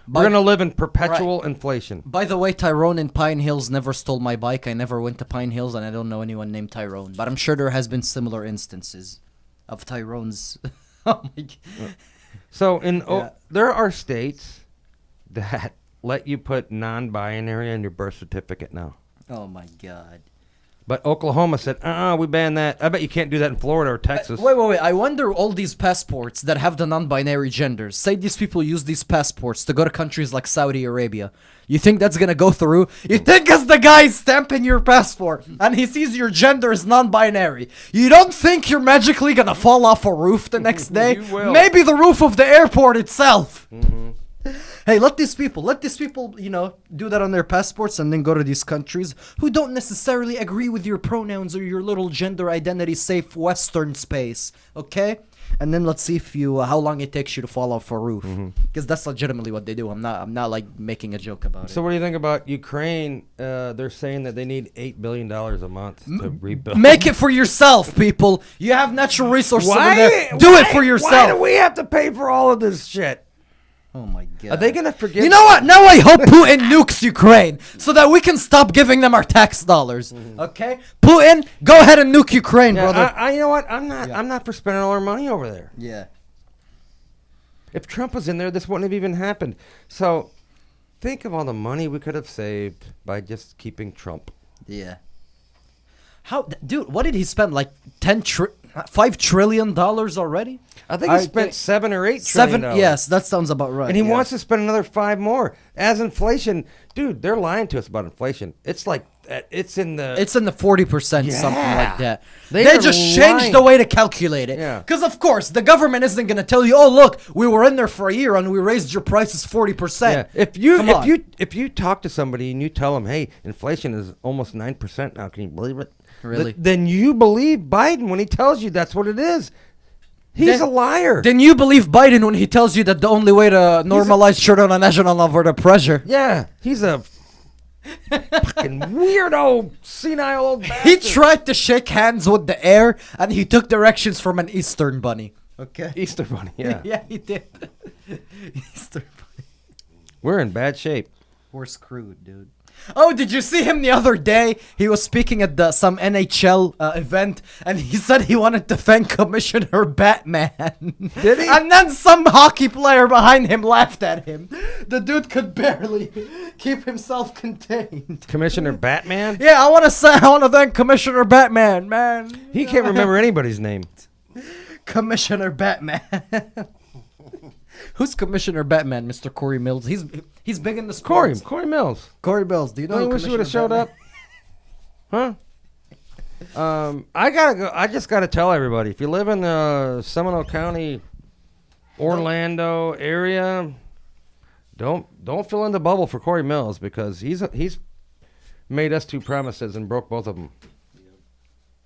We're going to live in perpetual inflation. By the way, Tyrone in Pine Hills never stole my bike. I never went to Pine Hills, and I don't know anyone named Tyrone. But I'm sure there has been similar instances of Tyrone's. Oh my God. So there are states that let you put non-binary on your birth certificate now. Oh my God. But Oklahoma said, we ban that. I bet you can't do that in Florida or Texas. Wait. I wonder all these passports that have the non-binary genders. Say these people use these passports to go to countries like Saudi Arabia. You think that's going to go through? You think as the guy stamping your passport and he sees your gender is non-binary, you don't think you're magically going to fall off a roof the next day? You will. Maybe the roof of the airport itself. Mm-hmm. Hey, let these people, do that on their passports and then go to these countries who don't necessarily agree with your pronouns or your little gender identity safe Western space, okay? And then let's see if how long it takes you to fall off a roof, because that's legitimately what they do. I'm not like making a joke about it. So what do you think about Ukraine? They're saying that they need $8 billion a month to rebuild. Make it for yourself, people. You have natural resources over there. Do it for yourself. Why do we have to pay for all of this shit? Oh my God. Are they going to forget? You know what? Now I hope Putin nukes Ukraine so that we can stop giving them our tax dollars. Okay? Putin, go ahead and nuke Ukraine, brother. You know what? I'm not for spending all our money over there. Yeah. If Trump was in there, this wouldn't have even happened. So think of all the money we could have saved by just keeping Trump. Yeah. Dude, what did he spend? Like $5 trillion already? I think he spent $7 or $8 trillion. Yes, that sounds about right. And he wants to spend another 5 more. As inflation, dude, they're lying to us about inflation. It's like it's in the 40%, something like that. They just changed the way to calculate it. Yeah. Because of course the government isn't going to tell you, oh look, we were in there for a year and we raised your prices 40%. Yeah. If you talk to somebody and you tell them, hey, inflation is almost 9% now, can you believe it? Really? Then you believe Biden when he tells you that's what it is. He's a liar. Then you believe Biden when he tells you that the only way to normalize children on national level the pressure. Yeah, he's a fucking weirdo, senile old bastard. He tried to shake hands with the air, and he took directions from an Eastern bunny. Okay. Easter Bunny, yeah. Yeah, he did. Easter Bunny. We're in bad shape. We're screwed, dude. Oh, did you see him the other day? He was speaking at some NHL event, and he said he wanted to thank Commissioner Batman. Did he? And then some hockey player behind him laughed at him. The dude could barely keep himself contained. Commissioner Batman? Yeah, I want to thank Commissioner Batman, man. He can't remember anybody's name. Commissioner Batman. Who's Commissioner Batman, Mr. Cory Mills? He's big in the sports. Cory Mills. Cory Mills. Do you know? Don't you wish you would have showed up? Huh? I gotta go. I just gotta tell everybody: if you live in the Seminole County, Orlando area, don't fill in the bubble for Cory Mills because he's made us 2 promises and broke both of them.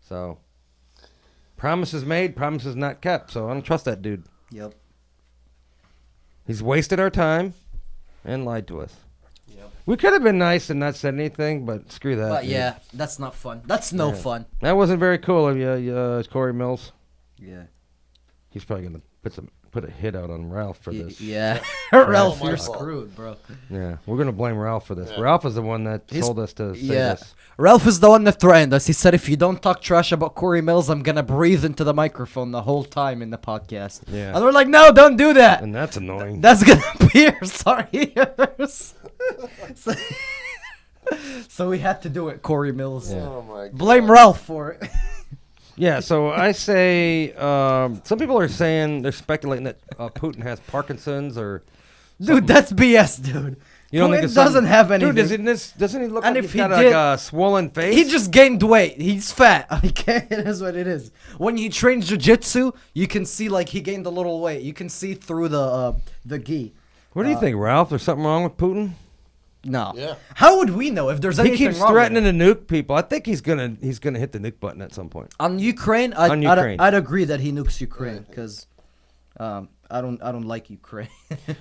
So promises made, promises not kept. So I don't trust that dude. Yep. He's wasted our time and lied to us. Yep. We could have been nice and not said anything, but screw that. But dude. yeah, that's not fun. That's no fun. That wasn't very cool of you, Cory Mills. Yeah. He's probably gonna put a hit out on Ralph for this. Yeah. Ralph, my you're fault. screwed, bro. Yeah, we're gonna blame Ralph for this. Yeah. Ralph is the one that told us to say this. Ralph is the one that threatened us. He said, if you don't talk trash about Cory Mills, I'm going to breathe into the microphone the whole time in the podcast. Yeah. And we're like, no, don't do that. And that's annoying. That's going to pierce our ears. So we had to do it, Cory Mills. Yeah. Oh my God. Blame Ralph for it. Yeah, so I say some people are saying they're speculating that Putin has Parkinson's or Dude, that's BS, dude. you don't think Putin it's doesn't something- have anything. Dude, doesn't he look And like if he's got he like did- a swollen face? He just gained weight. He's fat. Okay, it is what it is. When he trains jiu-jitsu, you can see like he gained a little weight. You can see through the gi. What do you think, Ralph? There's something wrong with Putin? No. Yeah. How would we know if there's He anything keeps wrong with threatening it? to nuke people. I think he's gonna hit the nuke button at some point. On Ukraine, I'd agree that he nukes Ukraine because I don't like Ukraine.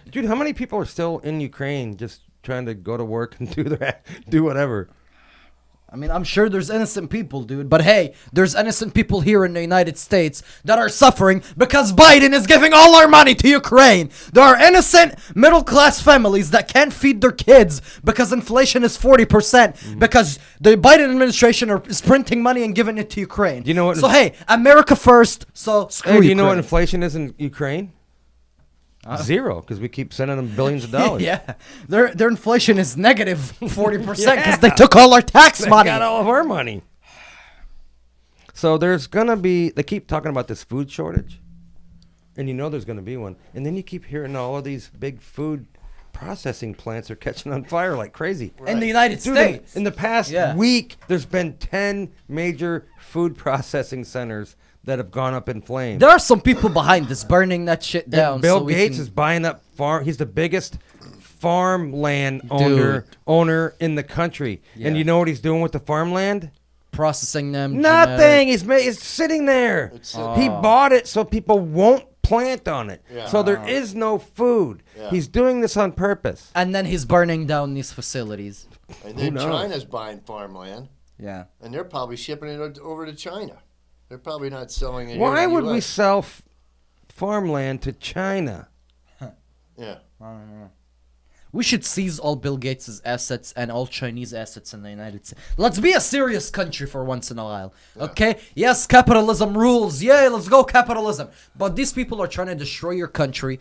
Dude, how many people are still in Ukraine just trying to go to work and do whatever? I mean, I'm sure there's innocent people, dude. But hey, there's innocent people here in the United States that are suffering because Biden is giving all our money to Ukraine. There are innocent middle-class families that can't feed their kids because inflation is 40% because the Biden administration is printing money and giving it to Ukraine. Do you know what? So hey, America first. So screw Hey, do you Ukraine. know what inflation is in Ukraine? Zero, because we keep sending them billions of dollars. Yeah, their inflation is negative 40% because Yeah. they took all our tax They money. got all of our money. So there's gonna be. They keep talking about this food shortage, and you know there's gonna be one. And then you keep hearing all of these big food processing plants are catching on fire like crazy. In the United Dude, States. in the past Yeah. week, there's been 10 major food processing centers that have gone up in flames. There are some people behind this burning that shit down. And Bill so we Gates can- is buying up farm. He's the biggest farmland Dude. owner in the country. Yeah. And you know what he's doing with the farmland? processing them. Nothing. It's sitting there. It's He bought it so people won't plant on it. Yeah. So there is no food. Yeah. He's doing this on purpose. And then he's burning down these facilities. And then knows? China's buying farmland, Yeah. and they're probably shipping it over to China. They're probably not selling it. Why here in the would we US. sell farmland to China? Yeah. We should seize all Bill Gates' assets and all Chinese assets in the United States. Let's be a serious country for once in a while, okay? Yes, capitalism rules. Yay, let's go capitalism. But these people are trying to destroy your country,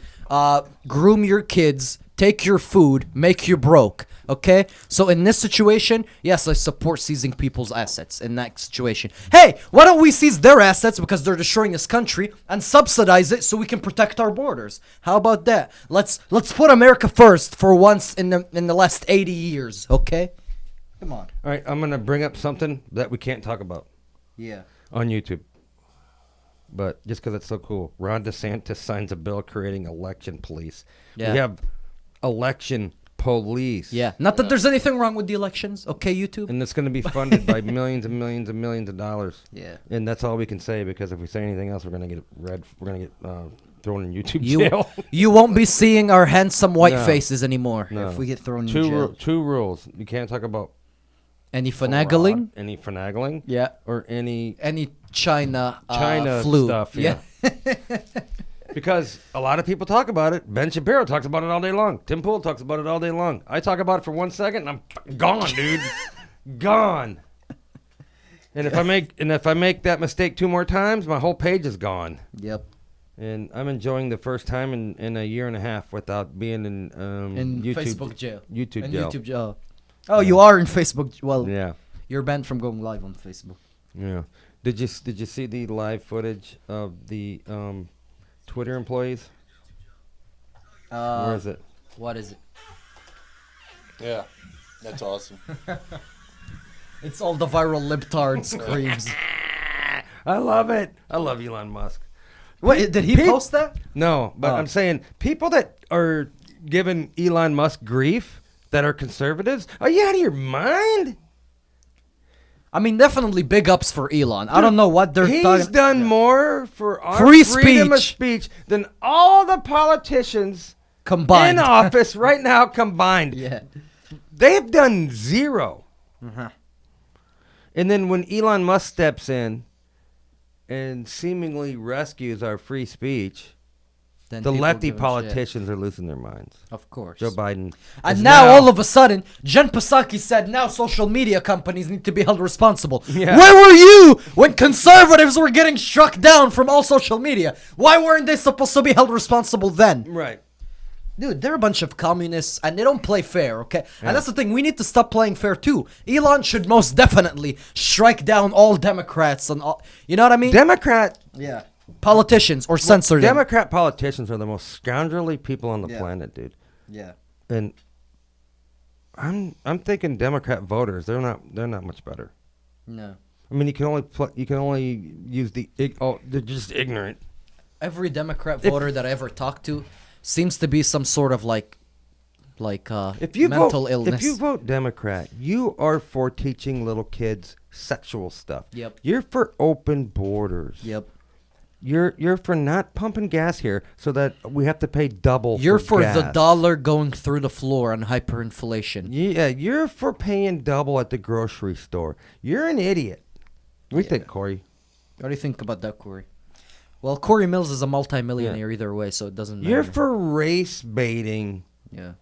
groom your kids, take your food, make you broke, okay? So in this situation, yes, I support seizing people's assets in that situation. Hey, why don't we seize their assets because they're destroying this country and subsidize it so we can protect our borders? How about that? Let's put America first for once in the last 80 years, okay? Come on. All right, I'm going to bring up something that we can't talk about Yeah. on YouTube. But just because it's so cool, Ron DeSantis signs a bill creating election police. Yeah. We have election police. Yeah. Not that there's anything wrong with the elections, okay, YouTube? And it's going to be funded by millions and millions and millions of dollars. Yeah. And that's all we can say, because if we say anything else, we're going to get We're going to get thrown in YouTube You jail. you won't be seeing our handsome white No. faces anymore No. if we get thrown in jail. Two rules. You can't talk about Any finagling? Any finagling? Yeah. Or any China flu stuff? Yeah. Because a lot of people talk about it. Ben Shapiro talks about it all day long. Tim Pool talks about it all day long. I talk about it for 1 second, and I'm gone, dude. Gone. And if I make that mistake 2 more times, my whole page is gone. Yep. And I'm enjoying the first time in a year and a half without being in YouTube, Facebook jail. YouTube jail. Oh, you are in Facebook. Well, Yeah. you're banned from going live on Facebook. Yeah. Did you see the live footage of the Twitter employees? Where is it? What is it? Yeah, that's awesome. It's all the viral libtard screams. I love it. I love Elon Musk. Wait, did he post that? No, but I'm saying people that are giving Elon Musk grief that are conservatives, are you out of your mind? I mean, definitely big ups for Elon. I don't know what they're talking. He's done more for our Free freedom of speech. speech than all the politicians Combined. in office right now combined. Yeah. They've done 0. And then when Elon Musk steps in and seemingly rescues our free speech, Then the people lefty give a shit. politicians are losing their minds. Of course. Joe Biden. And is now, all of a sudden, Jen Psaki said now social media companies need to be held responsible. Yeah. Where were you when conservatives were getting struck down from all social media? Why weren't they supposed to be held responsible then? Right. Dude, they're a bunch of communists and they don't play fair, okay? Yeah. And that's the thing, we need to stop playing fair too. Elon should most definitely strike down all Democrats and all, you know what I mean? Yeah. Politicians or censor them. Democrat politicians are the most scoundrelly people on the planet, dude. Yeah. And I'm thinking Democrat voters, they're not much better. No. I mean, you can only use they're just ignorant. Every Democrat voter that I ever talked to seems to be some sort of like mental illness. If you vote Democrat, you are for teaching little kids sexual stuff. Yep. You're for open borders. Yep. You're for not pumping gas here so that we have to pay double. You're for gas. the dollar going through the floor and hyperinflation. Yeah, you're for paying double at the grocery store. You're an idiot. What do you think, Corey? What do you think about that, Cory? Well, Cory Mills is a multimillionaire either way, so it doesn't matter. You're for race baiting. Yeah.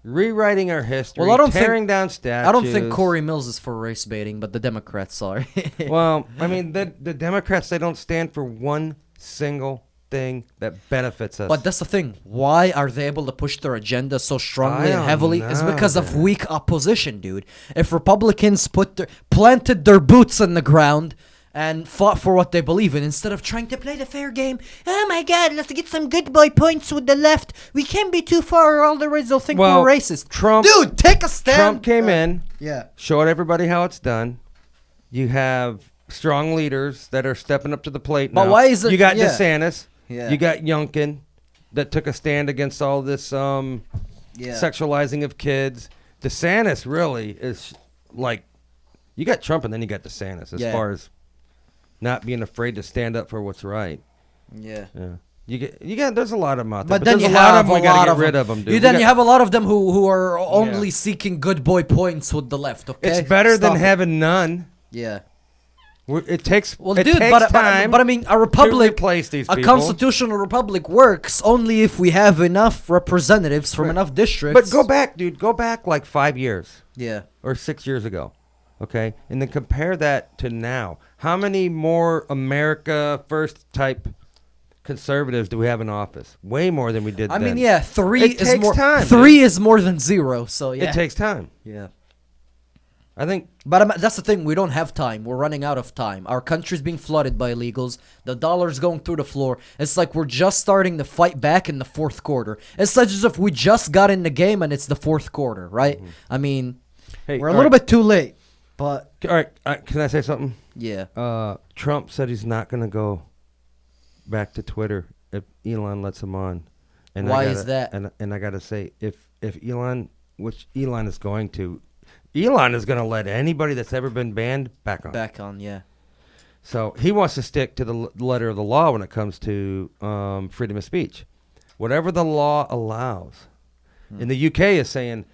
Rewriting our history. Well, I don't tearing down statues. I don't think Cory Mills is for race baiting, but the Democrats are. Well, I mean, the Democrats, they don't stand for one single thing that benefits us. But that's the thing. Why are they able to push their agenda so strongly and heavily? It's because of weak opposition, dude. If Republicans planted their boots in the ground and fought for what they believe in instead of trying to play the fair game. Oh my God, let's get some good boy points with the left. We can't be too far or otherwise they'll think we're racist. Dude, take a stand. Trump came in, yeah, showed everybody how it's done. You have strong leaders that are stepping up to the plate now. But why is it? You got DeSantis. Yeah. You got Youngkin that took a stand against all this sexualizing of kids. DeSantis really is like, you got Trump and then you got DeSantis as far as not being afraid to stand up for what's right. Yeah. You get. There's a lot of them out there. But then there's you a lot have of them. We gotta get rid of them, dude. You have a lot of them who are only seeking good boy points with the left. Okay. It's better than having none. Yeah. It takes time. But I mean, a republic, to replace these people. A constitutional republic works only if we have enough representatives from enough districts. But go back, dude. Go back like 5 years. Yeah. Or 6 years ago. Okay, and then compare that to now. How many more America First type conservatives do we have in office? Way more than we did. I mean, yeah, three is more than 0. So yeah, it takes time. Yeah, I think. But that's the thing. We don't have time. We're running out of time. Our country's being flooded by illegals. The dollar's going through the floor. It's like we're just starting to fight back in the fourth quarter. It's such as if we just got in the game and it's the fourth quarter, right? Mm-hmm. I mean, we're a little bit too late. But all right, can I say something? Yeah. Trump said he's not going to go back to Twitter if Elon lets him on. And why is that? And I got to say, if Elon, which Elon is going to, Elon is going to let anybody that's ever been banned back on. Back on, yeah. So he wants to stick to the letter of the law when it comes to freedom of speech. Whatever the law allows. And the UK is saying,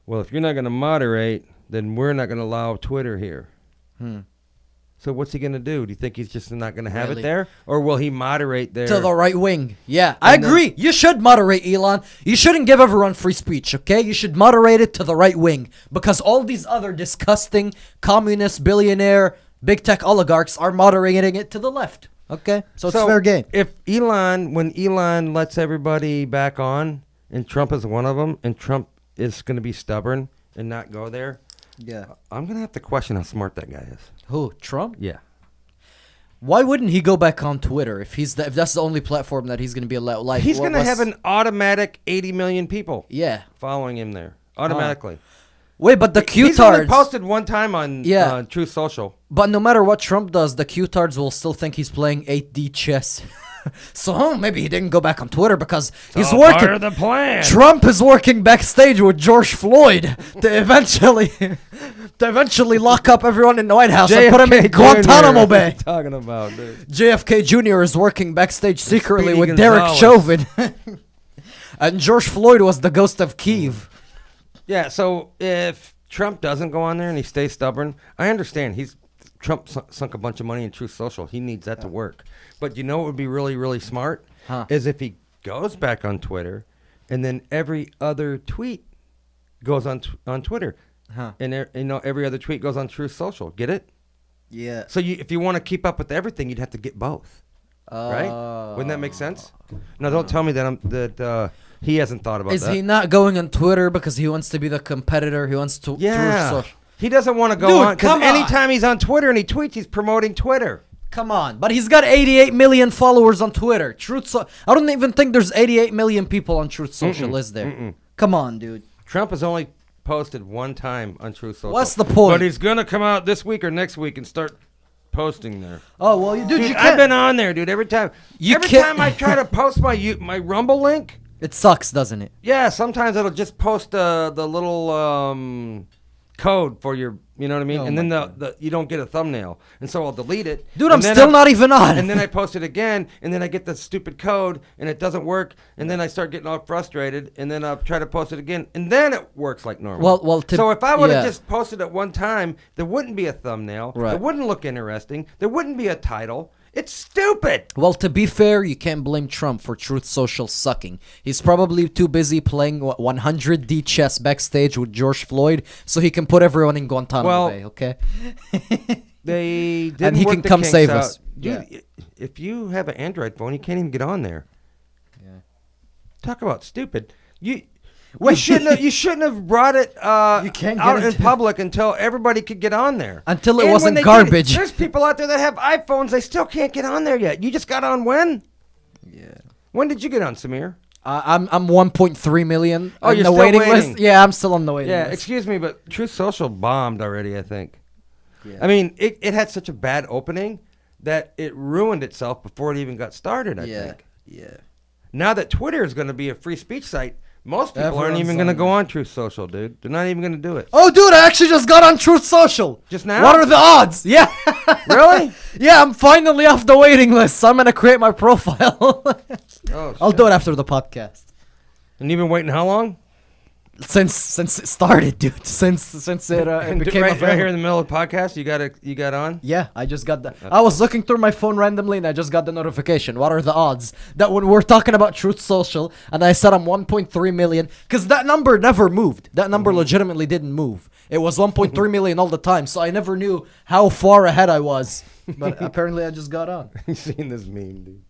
well, if you're not going to moderate, then we're not going to allow Twitter here. So what's he going to do? Do you think he's just not going to have it there? Or will he moderate there? To the right wing. Yeah, I agree. You should moderate, Elon. You shouldn't give everyone free speech, okay? You should moderate it to the right wing. Because all these other disgusting communist, billionaire, big tech oligarchs are moderating it to the left. Okay? So it's fair game. When Elon lets everybody back on, and Trump is one of them, and Trump is going to be stubborn and not go there, I'm going to have to question how smart that guy is. Who, Trump? Yeah. Why wouldn't he go back on Twitter if if that's the only platform that he's going to be allowed? Like, he's going to have an automatic 80 million people following him there automatically. Wait, but the Q-tards... He's only posted one time on Truth Social. But no matter what Trump does, the Q-tards will still think he's playing 8D chess. So maybe he didn't go back on Twitter because he's working. Part of the plan. Trump is working backstage with George Floyd to eventually lock up everyone in the White House and put him in Guantanamo Bay. Talking about, dude. JFK Jr. is working backstage secretly with Derek Chauvin. And George Floyd was the ghost of Kiev. Yeah, so if Trump doesn't go on there and he stays stubborn, I understand. Trump sunk a bunch of money in Truth Social. He needs that to work. But you know what would be really, really smart? Is if he goes back on Twitter and then every other tweet goes on Twitter. And every other tweet goes on Truth Social. Get it? Yeah. So if you want to keep up with everything, you'd have to get both. Right? Wouldn't that make sense? No, don't tell me that he hasn't thought about that. Is he not going on Twitter because he wants to be the competitor? He wants to... Yeah. Truth Social. He doesn't want to go on. Because anytime he's on Twitter and he tweets, he's promoting Twitter. Come on. But he's got 88 million followers on Twitter. I don't even think there's 88 million people on Truth Social, is there? Come on, dude. Trump has only posted one time on Truth Social. What's the point? But he's going to come out this week or next week and start posting there. Oh, well, dude, you can't. I've been on there, dude, every time. Every time I try to post my Rumble link. It sucks, doesn't it? Yeah, sometimes it'll just post the little code for your, you know what I mean? And then you don't get a thumbnail. And so I'll delete it. Dude, I'm still not even on. And then I post it again, and then I get the stupid code, and it doesn't work, and then I start getting all frustrated, and then I'll try to post it again, and then it works like normal. So if I would have just posted it one time, there wouldn't be a thumbnail. Right. It wouldn't look interesting. There wouldn't be a title. It's stupid. Well, to be fair, you can't blame Trump for Truth Social sucking. He's probably too busy playing 100D chess backstage with George Floyd so he can put everyone in Guantanamo Bay, okay? They didn't and he work can the come kinks save out. us. Dude, if you have an Android phone, you can't even get on there. Yeah. Talk about stupid. You shouldn't have brought it out in public until everybody could get on there. Until it wasn't garbage. There's people out there that have iPhones. They still can't get on there yet. You just got on when? Yeah. When did you get on, Samir? I'm 1.3 million. Oh, you're the still waiting waiting. list. Yeah, I'm still on the waiting list. Yeah, excuse me, but Truth Social bombed already, I think. Yeah. I mean, it had such a bad opening that it ruined itself before it even got started, I think. Yeah. Now that Twitter is going to be a free speech site, most people aren't even going to go on Truth Social, dude. They're not even going to do it. Oh, dude, I actually just got on Truth Social. Just now? What are the odds? Yeah. Really? Yeah, I'm finally off the waiting list, so I'm going to create my profile. I'll do it after the podcast. And you've been waiting how long? Since it started, dude. Since it became right here in the middle of the podcast, you got on? Yeah, I just got that. I was looking through my phone randomly, and I just got the notification. What are the odds that when we're talking about Truth Social, and I said I'm 1.3 million, because that number never moved. That number legitimately didn't move. It was 1.3 million all the time, so I never knew how far ahead I was. But apparently, I just got on. You seen this meme, dude?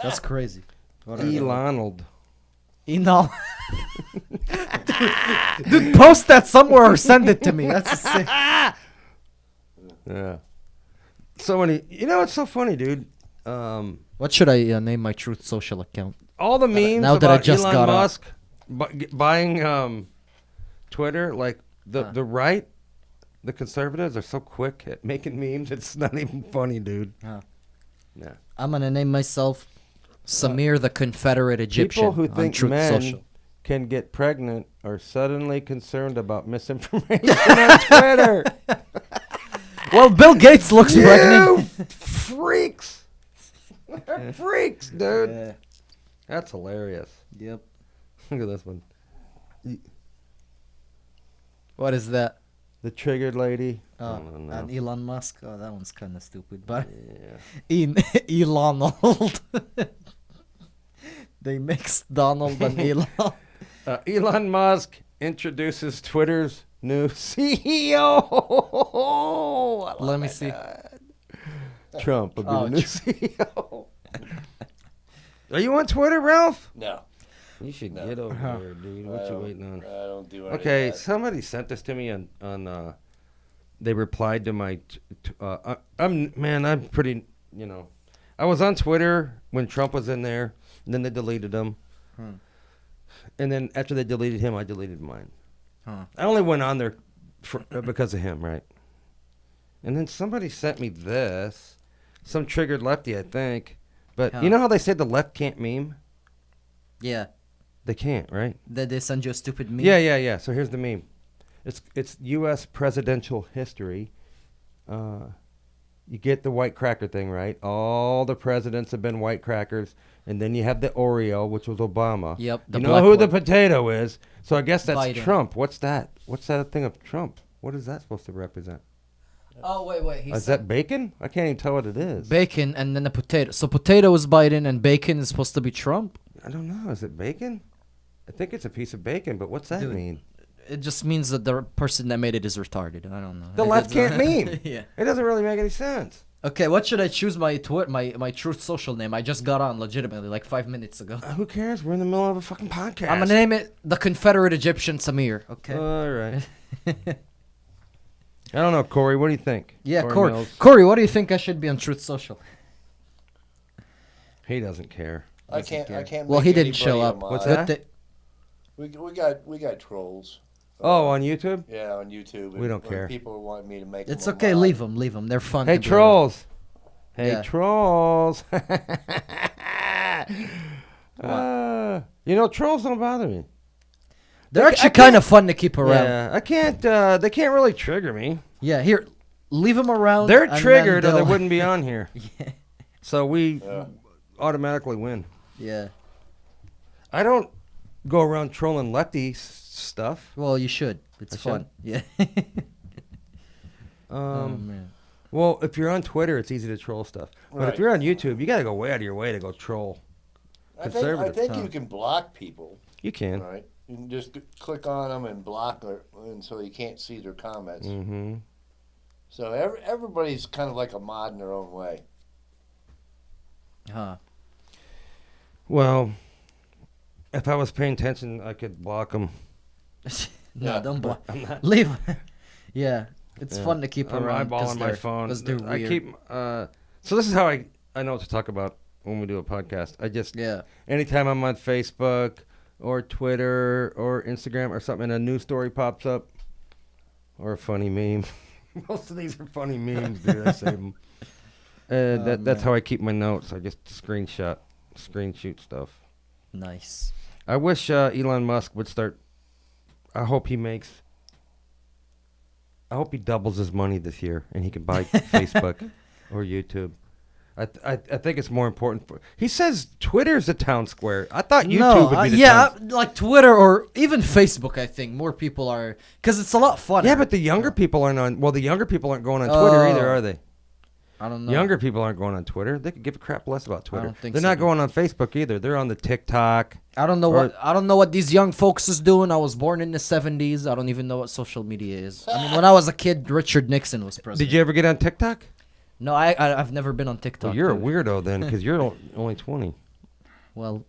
That's crazy. Elonald. Enol. Dude, post that somewhere or send it to me. That's sick. Yeah. So many. You know, it's so funny, dude. What should I name my Truth Social account? All the memes now about that I just Elon got Musk buying Twitter, like the right, the conservatives are so quick at making memes. It's not even funny, dude. Yeah. I'm gonna name myself Samir the Confederate Egyptian. People who think Truth men Social. can get pregnant are suddenly concerned about misinformation on Twitter. Well, Bill Gates looks pregnant. Freaks. They're freaks, dude. Yeah. That's hilarious. Yep. Look at this one. What is that? The triggered lady. Oh, I don't know. and Elon Musk. Oh, that one's kind of stupid. But Yeah. Elon. They mixed Donald and Elon. Elon Musk introduces Twitter's new CEO. Let me see. Trump will be Oh, the new CEO. Are you on Twitter, Ralph? No. You should No. get over there, dude. What you waiting on? I don't do any Okay, of that. somebody sent this to me on they replied to my I'm pretty, I was on Twitter when Trump was in there, and then they deleted him. And then after they deleted him, I deleted mine. I only went on there because of him, right? And then somebody sent me this, some triggered lefty, I think. But you know how they say the left can't meme? Yeah. They can't, right? That they send you a stupid meme. Yeah. So here's the meme. It's U.S. presidential history. You get the white cracker thing, right? All the presidents have been white crackers. And then you have the Oreo, which was Obama. Yep. You know who the potato is. So I guess that's Biden. Trump. What's that? What's that thing of Trump? What is that supposed to represent? Oh, wait. Is that bacon? I can't even tell what it is. Bacon and then a potato. So potato is Biden and bacon is supposed to be Trump? I don't know. Is it bacon? I think it's a piece of bacon, but what's that Dude, mean? It just means that the person that made it is retarded. I don't know. The left can't meme. Yeah. It doesn't really make any sense. Okay, what should I choose my Truth Social name? I just got on legitimately like 5 minutes ago. Who cares? We're in the middle of a fucking podcast. I'm gonna name it the Confederate Egyptian Samir. Okay. All right. I don't know, Corey. What do you think? Yeah, Cory Corey. Mills? Corey, what do you think I should be on Truth Social? He doesn't care. I can't. Well, make he didn't show anybody a up. mod. What's But that? We got trolls. Oh, on YouTube? Yeah, on YouTube. We don't When care. People want me to make. It's them a okay, mod. leave them. They're fun. Hey, to be trolls. Hey, Yeah. trolls. Trolls don't bother me. They're I actually can't- kind of fun to keep around. Yeah, I can't. They can't really trigger me. Yeah, here, leave them around. They're and then triggered, or they they'll- wouldn't be on here. Yeah. So we Yeah. automatically win. Yeah. I don't go around trolling lefty stuff. Well, you should. It's I fun. Yeah. Oh, man. Well, if you're on Twitter, it's easy to troll stuff. But if Right. you're on YouTube, you got to go way out of your way to go troll. I Conservative, think huh? you can block people. You can. Right. You can just click on them and block them, and so you can't see their comments. Mm-hmm. So everybody's kind of like a mod in their own way. Huh. Well, if I was paying attention, I could block them. No, Yeah, don't block. I'm not. Leave. Yeah. It's Yeah. fun to keep I'm around. eyeballing my phone. Because they're I weird. keep. So this is how I know what to talk about when we do a podcast. I just Yeah. anytime I'm on Facebook or Twitter or Instagram or something, and a news story pops up or a funny meme. Most of these are funny memes, dude. I save them. That's man. how I keep my notes. I just screenshot stuff. Nice. I wish Elon Musk would start. I hope he doubles his money this year, and he can buy Facebook or YouTube. I think it's more important for. He says Twitter's a town square. I thought YouTube would be the town. like Twitter or even Facebook. I think more people are because it's a lot funner. Yeah, but the younger people aren't on. Well, the younger people aren't going on Twitter either, are they? I don't know. Younger people aren't going on Twitter. They could give a crap less about Twitter. don't think They're so, not no. going on Facebook either. They're on the TikTok. I don't know Or- I don't know what these young folks is doing. I was born in the 70s. I don't even know what social media is. I mean, when I was a kid, Richard Nixon was president. Did you ever get on TikTok? No, I've never been on TikTok. Well, you're a dude. weirdo then, because you're only 20. Well,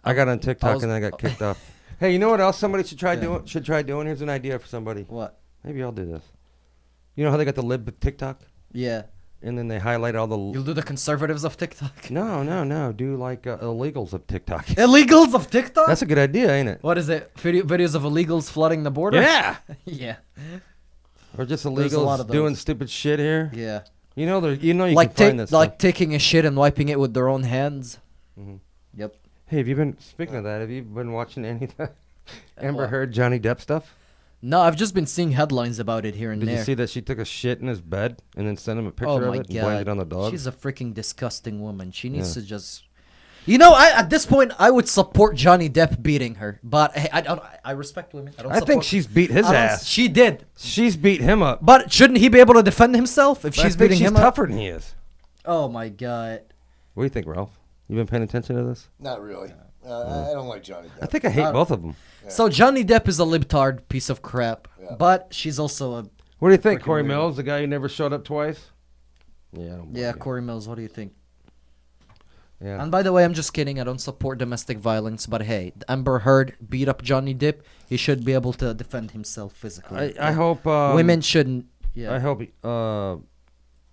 I got on TikTok was- and I got kicked off. Hey, you know what else somebody should try Yeah. doing? Should try doing. Here's an idea for somebody. what? Maybe I'll do this. You know how they got the lib of TikTok, Yeah. and then they highlight all the. You'll do the conservatives of TikTok. No. Do like illegals of TikTok. Illegals of TikTok? That's a good idea, ain't it? What is it? Videos of illegals flooding the border? Yeah. Yeah. Or just There's a lot illegals of doing those. stupid shit here. Yeah. You know, you Like can find this. like stuff. taking a shit and wiping it with their own hands. Mhm. Yep. Hey, have you been speaking of that? Have you been watching any of that Amber What? Heard Johnny Depp stuff? No, I've just been seeing headlines about it here and Did there. you see that she took a shit in his bed and then sent him a picture Oh of my it and blamed it on the god. dog? She's a freaking disgusting woman. She needs Yeah. to just You know, at this point, I would support Johnny Depp beating her, but hey, I respect women. I think she's beat his ass. She did. She's beat him up. But shouldn't he be able to defend himself if she's beating him up? She's tougher than he is. Oh my god. What do you think, Ralph? You been paying attention to this? Not really. I don't like Johnny Depp. I think I hate both of them. Yeah. So Johnny Depp is a libtard piece of crap, but she's also a. What do you think, freaking Cory weirdo. Mills, the guy who never showed up twice? Yeah, I don't believe you. Cory Mills. What do you think? Yeah. And by the way, I'm just kidding. I don't support domestic violence, but hey, Amber Heard beat up Johnny Depp. He should be able to defend himself physically. I hope women shouldn't. Yeah. I hope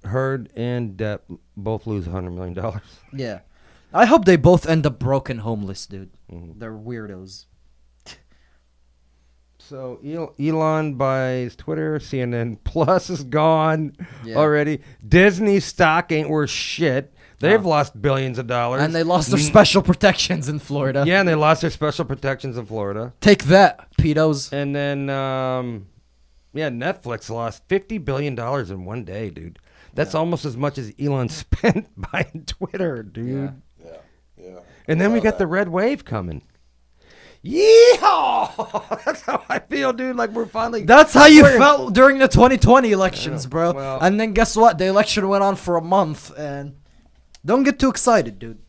Heard and Depp both lose $100 million. Yeah. I hope they both end up broken homeless, dude. Mm-hmm. They're weirdos. So Elon buys Twitter. CNN Plus is gone already. Disney stock ain't worth shit. They've lost billions of dollars. And they lost their special protections in Florida. Yeah, and they lost their special protections in Florida. Take that, pedos. And then, Netflix lost $50 billion in one day, dude. That's almost as much as Elon spent buying Twitter, dude. Yeah. And then we got the red wave coming. Yeehaw! That's how I feel, dude. Like we're finally. That's how you felt during the 2020 elections, bro. Well, and then guess what? The election went on for a month, and don't get too excited, dude.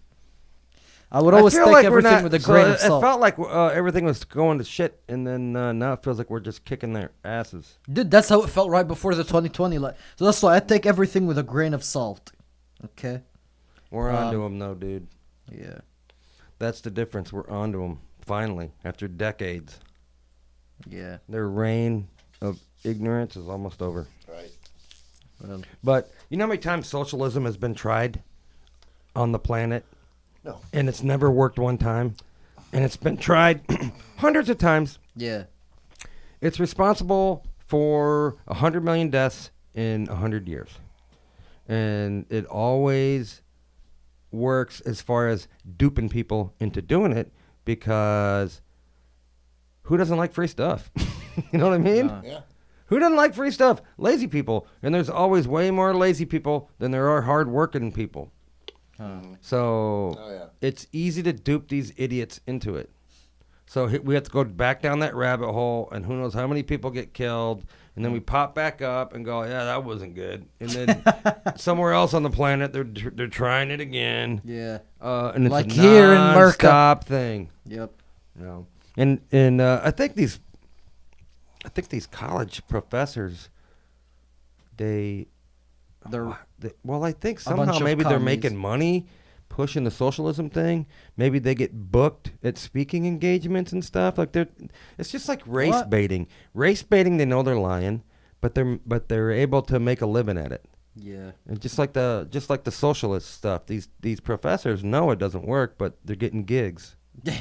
I would always take everything with a grain of salt. It felt like everything was going to shit, and then now it feels like we're just kicking their asses. Dude, that's how it felt right before the 2020 So that's why I take everything with a grain of salt. Okay? We're onto them, though, dude. Yeah. That's the difference. We're onto them, finally, after decades. Yeah. Their reign of ignorance is almost over. Right. But you know how many times socialism has been tried on the planet? No. And it's never worked one time. And it's been tried hundreds of times. Yeah. It's responsible for 100 million deaths in 100 years. And it always works as far as duping people into doing it, because who doesn't like free stuff? You know what I mean? Yeah. Who doesn't like free stuff? Lazy people. And there's always way more lazy people than there are hard-working people. So it's easy to dupe these idiots into it. So we have to go back down that rabbit hole, and who knows how many people get killed, and then we pop back up and go, yeah, that wasn't good. And then somewhere else on the planet, they're trying it again. Yeah. And it's like a here in Merca. non-stop thing. Yep. You know? And I think these college professors, I think somehow maybe they're making money pushing the socialism thing. Maybe they get booked at speaking engagements and stuff. Like it's just like race baiting. Race baiting, they know they're lying, but they're able to make a living at it. Yeah. And just like the socialist stuff, these professors know it doesn't work, but they're getting gigs. Do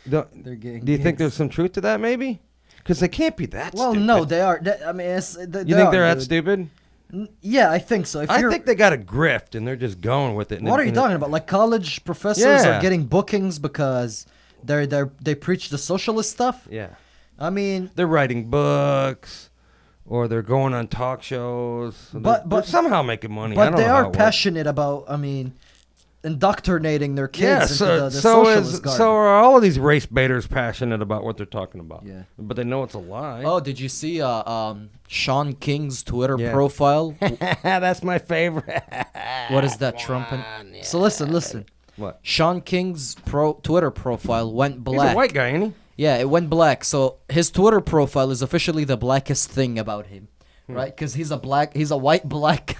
you think there's some truth to that, maybe? Because they can't be that stupid. Well, no, they are. I mean, you think they're that stupid? Yeah, I think so. I think they got a grift, and they're just going with it. What are you talking about? Like college professors are getting bookings because they preach the socialist stuff? Yeah. I mean, they're writing books, or they're going on talk shows. But they're somehow making money. But I don't they know how are it passionate about, I mean, indoctrinating their kids into the socialist garden. So are all of these race baiters passionate about what they're talking about. Yeah. But they know it's a lie. Oh, did you see Sean King's Twitter profile? That's my favorite. What is that, trumping? Yeah. So listen. What? Sean King's Twitter profile went black. He's a white guy, ain't he? Yeah, it went black. So his Twitter profile is officially the blackest thing about him, right? Because he's a white black.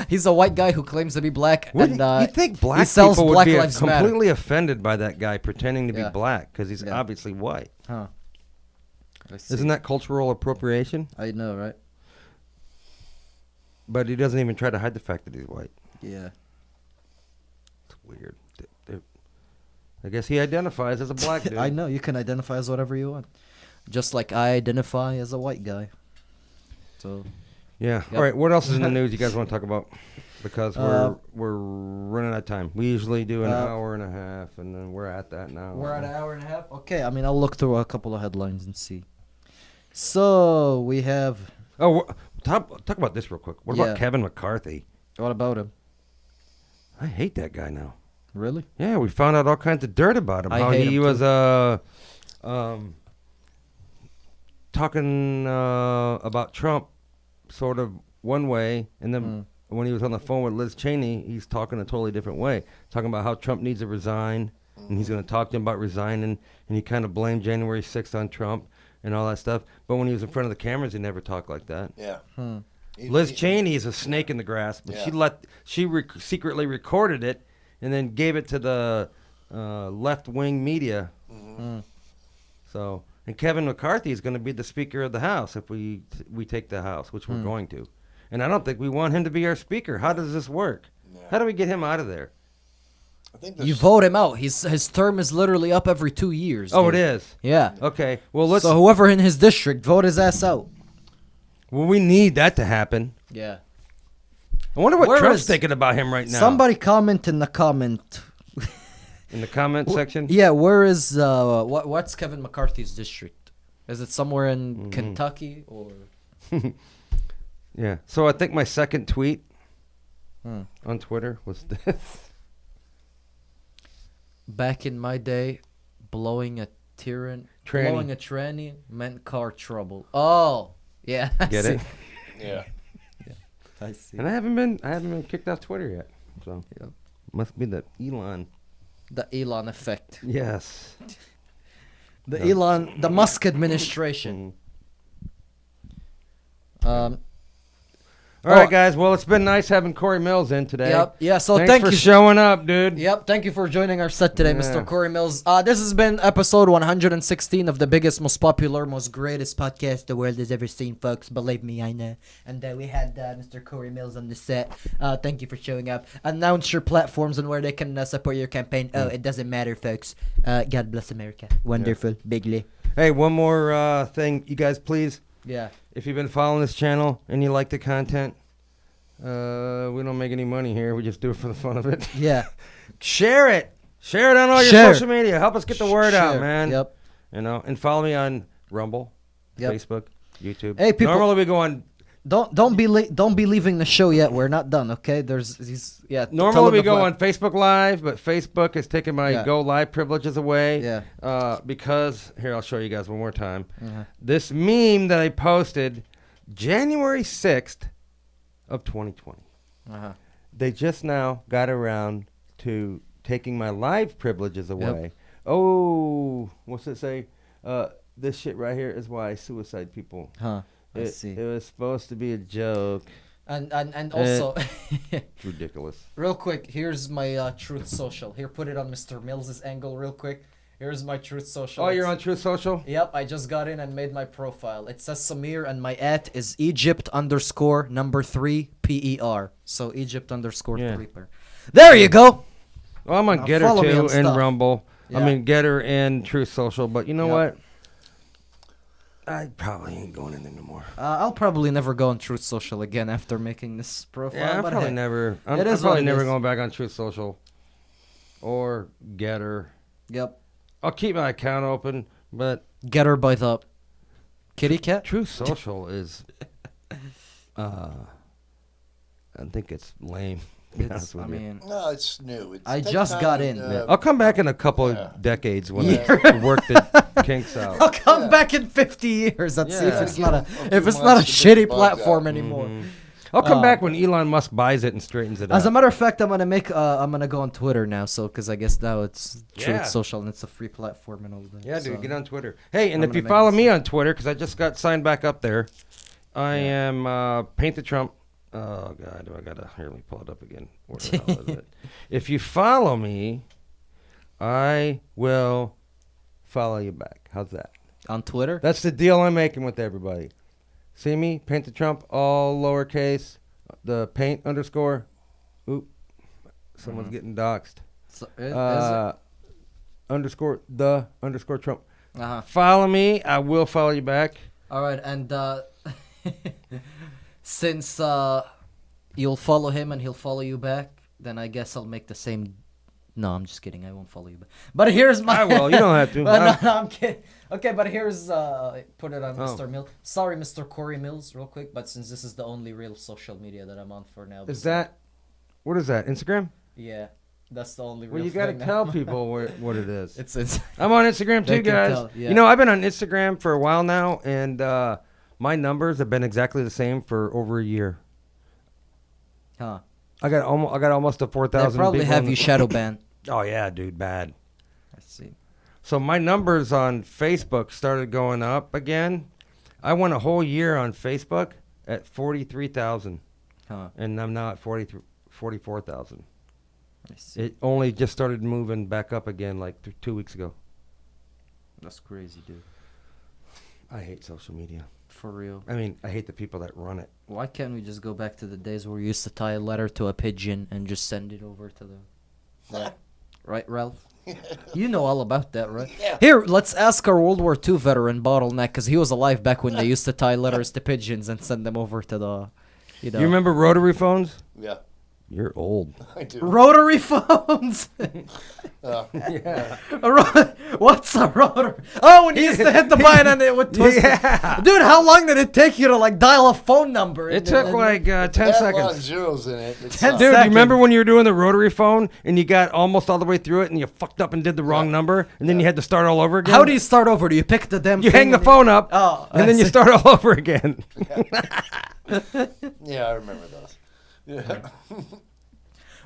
He's a white guy who claims to be black. And you think black people would be completely offended by that guy pretending to be black because he's obviously white? Huh. Isn't that cultural appropriation? I know, right? But he doesn't even try to hide the fact that he's white. Yeah. It's weird. I guess he identifies as a black dude. I know. You can identify as whatever you want. Just like I identify as a white guy. So... Yeah. Yep. All right. What else is in the news you guys want to talk about? Because we're running out of time. We usually do an hour and a half, and then we're at that now. We're at an hour and a half? Okay. I mean, I'll look through a couple of headlines and see. So, we have... Oh, talk about this real quick. What about Kevin McCarthy? What about him? I hate that guy now. Really? Yeah, we found out all kinds of dirt about him. I How hate he him was talking about Trump sort of one way, and then when he was on the phone with Liz Cheney, he's talking a totally different way, talking about how Trump needs to resign, and he's going to talk to him about resigning, and he kind of blamed January 6th on Trump and all that stuff. But when he was in front of the cameras, he never talked like that. Yeah. Liz Cheney is a snake in the grass, but she secretly recorded it and then gave it to the left-wing media. So, and Kevin McCarthy is going to be the Speaker of the House if we take the House, which we're going to. And I don't think we want him to be our Speaker. How does this work? How do we get him out of there? I think You vote him out. His term is literally up every 2 years. Oh, dude. it is? Yeah. Okay. Well, let's. So whoever in his district, vote his ass out. Well, we need that to happen. Yeah. I wonder what Where Trump's is- thinking about him right now. Somebody comment in the comment. In the comment section? Yeah, where is what's Kevin McCarthy's district? Is it somewhere in Kentucky or? Yeah. So I think my second tweet on Twitter was this. Back in my day, blowing a tranny meant car trouble. Oh, yeah. I Get see. it? Yeah. I see. And I haven't been kicked off Twitter yet. So must be the Elon. The Elon effect. Yes. The Musk administration. All right, guys. Well, it's been nice having Cory Mills in today. Yep. Yeah. So Thanks thank for you. showing up, dude. Yep. Thank you for joining our set today, Yeah. Mr. Cory Mills. This has been episode 116 of the biggest, most popular, most greatest podcast the world has ever seen, folks. Believe me, I know. And we had Mr. Cory Mills on the set. Thank you for showing up. Announce your platforms and where they can support your campaign. Oh, it doesn't matter, folks. God bless America. Wonderful. Bigly. Hey, one more thing, you guys, please. Yeah. If you've been following this channel and you like the content, we don't make any money here. We just do it for the fun of it. Yeah. Share it. Share it on all your Share. social media. Help us get the word out, Share. man. Yep. You know, and follow me on Rumble, Yep. Facebook, YouTube. Hey, people- Normally we go on. Don't be leaving the show yet. We're not done, okay? Normally we go on Facebook Live, but Facebook has taken my Go Live privileges away. Yeah. Because here, I'll show you guys one more time. Uh-huh. This meme that I posted January 6th of 2020. Uh-huh. They just now got around to taking my live privileges away. Yep. Oh, what's it say? This shit right here is why I suicide people. Huh. I see. It was supposed to be a joke. And also, It's ridiculous. real quick, here's my Truth Social. Here, put it on Mr. Mills' angle real quick. Here's my Truth Social. Oh, you're on Truth Social? Yep, I just got in and made my profile. It says Samir and my @ is Egypt_3 PER. So Egypt_3 per. There you go. Well, I'm on Now Getter follow me too on and stuff. Rumble. I Yeah. mean Getter and Truth Social, but you know Yep. what? I probably ain't going in there no more. I'll probably never go on Truth Social again after making this profile. Yeah, I'm but probably hey, never. it I'm is what probably it never is. going back on Truth Social or Getter. Yep. I'll keep my account open, but Get her by the kitty cat. Truth Social is. I think it's lame. To be honest with you. No, it's new. I just got in. I'll come back in a couple of decades when Yeah. I work the kinks out. I'll come back in 50 years and see if Yeah. it's not a few if it's not a months to get shitty the bugs out. platform anymore. I'll come back when Elon Musk buys it and straightens it As a out. matter of fact, I'm gonna go on Twitter now, so because I guess now it's Truth Yeah. Social and it's a free platform and all that. Yeah, dude, so. get on Twitter. Hey, and I'm if you gonna make follow this- me on Twitter, because I just got signed back up there, I am Paint the Trump. Oh, God, do I got to, here, let me pull it up again. Where the hell is it? If you follow me, I will follow you back. How's that? On Twitter. That's the deal I'm making with everybody. See me, Paint the Trump, all lowercase, the paint underscore. Oop, someone's getting doxxed. So, is Underscore, the underscore Trump. it? Uh-huh. Follow me. I will follow you back. All right, and since you'll follow him and he'll follow you back, then I guess I'll make the same. No, I'm just kidding. I won't follow you back. But here's my. I will. You don't have to. But no, I'm kidding. Okay, but here's put it on Oh. Mr. Mills. Sorry, Mr. Cory Mills, real quick. But since this is the only real social media that I'm on for now. Is that, what is that, Instagram? Yeah. That's the only. Well, real you got to thing tell now. people what it is. It's. I'm on Instagram They too, can guys. tell, yeah. You know, I've been on Instagram for a while now, and my numbers have been exactly the same for over a year. Huh. I got almost a 4,000. They probably people have you shadow ban. Oh yeah, dude, bad. I see. So my numbers on Facebook started going up again. I went a whole year on Facebook at 43,000, and I'm now at 44,000. I see. It only just started moving back up again like 2 weeks ago. That's crazy, dude. I hate social media. For real. I mean, I hate the people that run it. Why can't we just go back to the days where we used to tie a letter to a pigeon and just send it over to the... Yeah. Right, Ralph? You know all about that, right? Yeah. Here, let's ask our World War II veteran, Bottleneck, because he was alive back when they used to tie letters to pigeons and send them over to the... You know. You remember rotary phones? Yeah. You're old. I do. Rotary phones! Yeah. What's a rotary? Oh, when you used to hit the button and it would twist. Yeah. Dude, how long did it take you to like dial a phone number? It took like 10 Had a lot of seconds. zeros in it. 10 Dude, do you seconds. remember when you were doing the rotary phone and you got almost all the way through it and you fucked up and did the wrong number and then you had to start all over again? How do you start over? Do you pick the damn You thing hang the and phone up Oh, and then you start all over again. Yeah, I remember those. Yeah.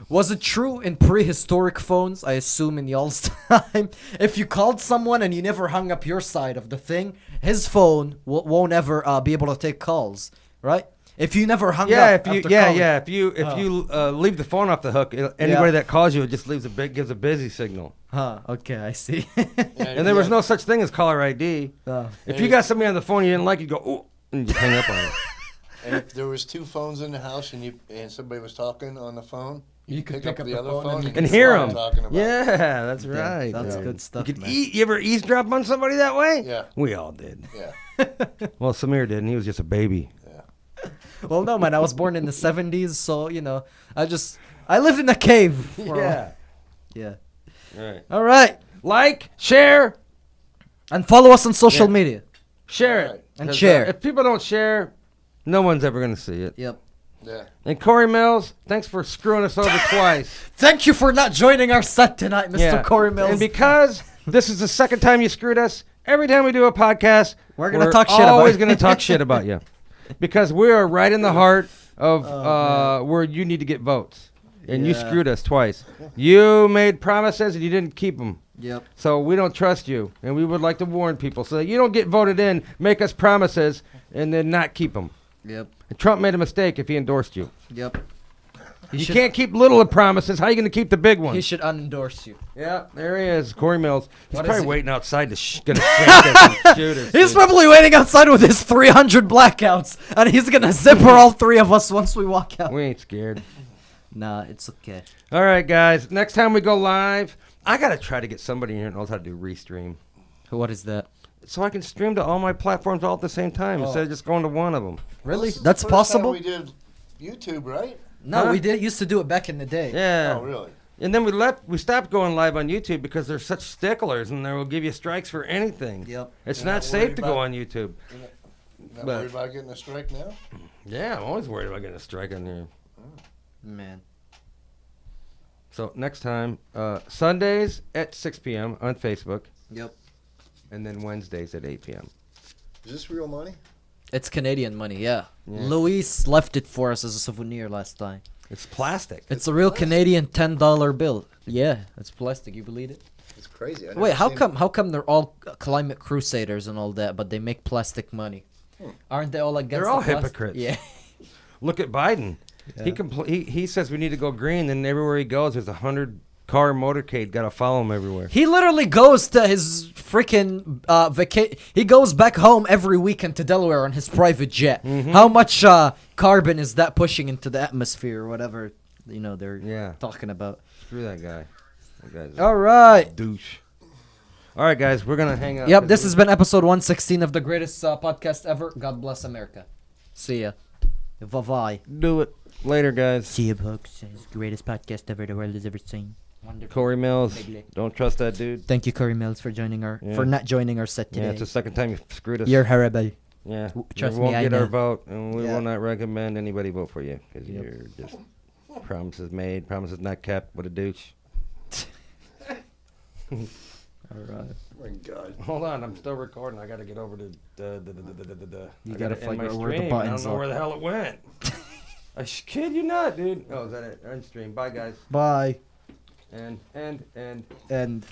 Was it true in prehistoric phones, I assume in y'all's time, if you called someone and you never hung up your side of the thing, his phone won't ever be able to take calls, right? If you never hung up after calling. If you leave the phone off the hook, anybody that calls you, it just gives a busy signal. Huh, okay, I see. And there was no such thing as caller ID. If you got somebody on the phone you didn't like, you'd go, ooh, and you hang up on it. And if there was two phones in the house and somebody was talking on the phone, You could pick up the the other phone phone and And you hear could them. talking about. Yeah, that's right. That's Yeah. good stuff, You could man. you ever eavesdrop on somebody that way? Yeah. We all did. Yeah. Well, Samir did, and he was just a baby. Well, no, man, I was born in the 70s, so, you know, I lived in a cave. Yeah. Yeah. All right. All right. Like, share, And follow us on social Yeah. media. share All right. it. And 'Cause, share. if people don't share, no one's ever going to see it. Yep. Yeah. And Cory Mills, thanks for screwing us over twice. Thank you for not joining our set tonight, Mr. Cory Mills. And because this is the second time you screwed us, every time we do a podcast, We're gonna talk shit about always you. going to talk shit about you. Because we are right in the heart of where you need to get votes. And you Yeah. screwed us twice. You made promises and you didn't keep them. Yep. So we don't trust you. And we would like to warn people so that you don't get voted in, make us promises, and then not keep them. Yep. And Trump made a mistake if he endorsed you. Yep. You can't keep little promises. How are you going to keep the big ones? He should unendorse you. Yeah, there he is, Cory Mills. He's What is probably he? waiting outside to gonna shank us and shoot us. He's dude. probably waiting outside with his 300 blackouts, and he's gonna zipper all three of us once we walk out. We ain't scared. Nah, it's okay. All right, guys. Next time we go live, I gotta try to get somebody in here that knows how to do restream, What is that? so I can stream to all my platforms all at the same time instead of just going to one of them. Really? First That's time possible? we did YouTube, right? No, Huh? we used to do it back in the day. Yeah. Oh, really? And then we stopped going live on YouTube because they're such sticklers and they will give you strikes for anything. Yep. It's You're not not safe worried to go about- on YouTube. Not But- worried about getting a strike now? Yeah, I'm always worried about getting a strike on there. Man. So next time, Sundays at 6 p.m. on Facebook, Yep. and then Wednesdays at 8 p.m. Is this real money? It's Canadian money, yeah. Yeah. Luis left it for us as a souvenir last time. It's plastic. It's a real Canadian $10 bill. Yeah, it's plastic. You believe it? It's crazy. Wait, how come they're all climate crusaders and all that, but they make plastic money? Aren't they all against? They're all the plastic? hypocrites. Yeah. Look at Biden. He says we need to go green, and everywhere he goes, there's 100-car motorcade got to follow him everywhere. He literally goes to his freaking he goes back home every weekend to Delaware on his private jet. Mm-hmm. How much carbon is that pushing into the atmosphere or whatever, they're talking about? Screw that guy. That guy's All right. a douche. All right, guys, we're gonna hang up. Yep, this has been episode 116 of the greatest podcast ever. God bless America. See ya. Bye-bye. Do it later, guys. See ya, folks. It's the greatest podcast ever the world has ever seen. Wonderful. Cory Mills, Maybe. don't trust that dude. Thank you, Cory Mills, for not joining our set today. Yeah, it's the second time you screwed us. You're horrible. Yeah, Trust we won't me, I get our know. vote, and we Yeah. will not recommend anybody vote for you because you're just promises made, promises not kept. What a douche. All right. Oh my God. Hold on, I'm still recording. I got to get over to the. You I gotta gotta end my figure out where the stream. I don't buttons know are. where the hell it went. I kid you not, dude. Oh, is that it? End stream. Bye, guys. Bye. And. And.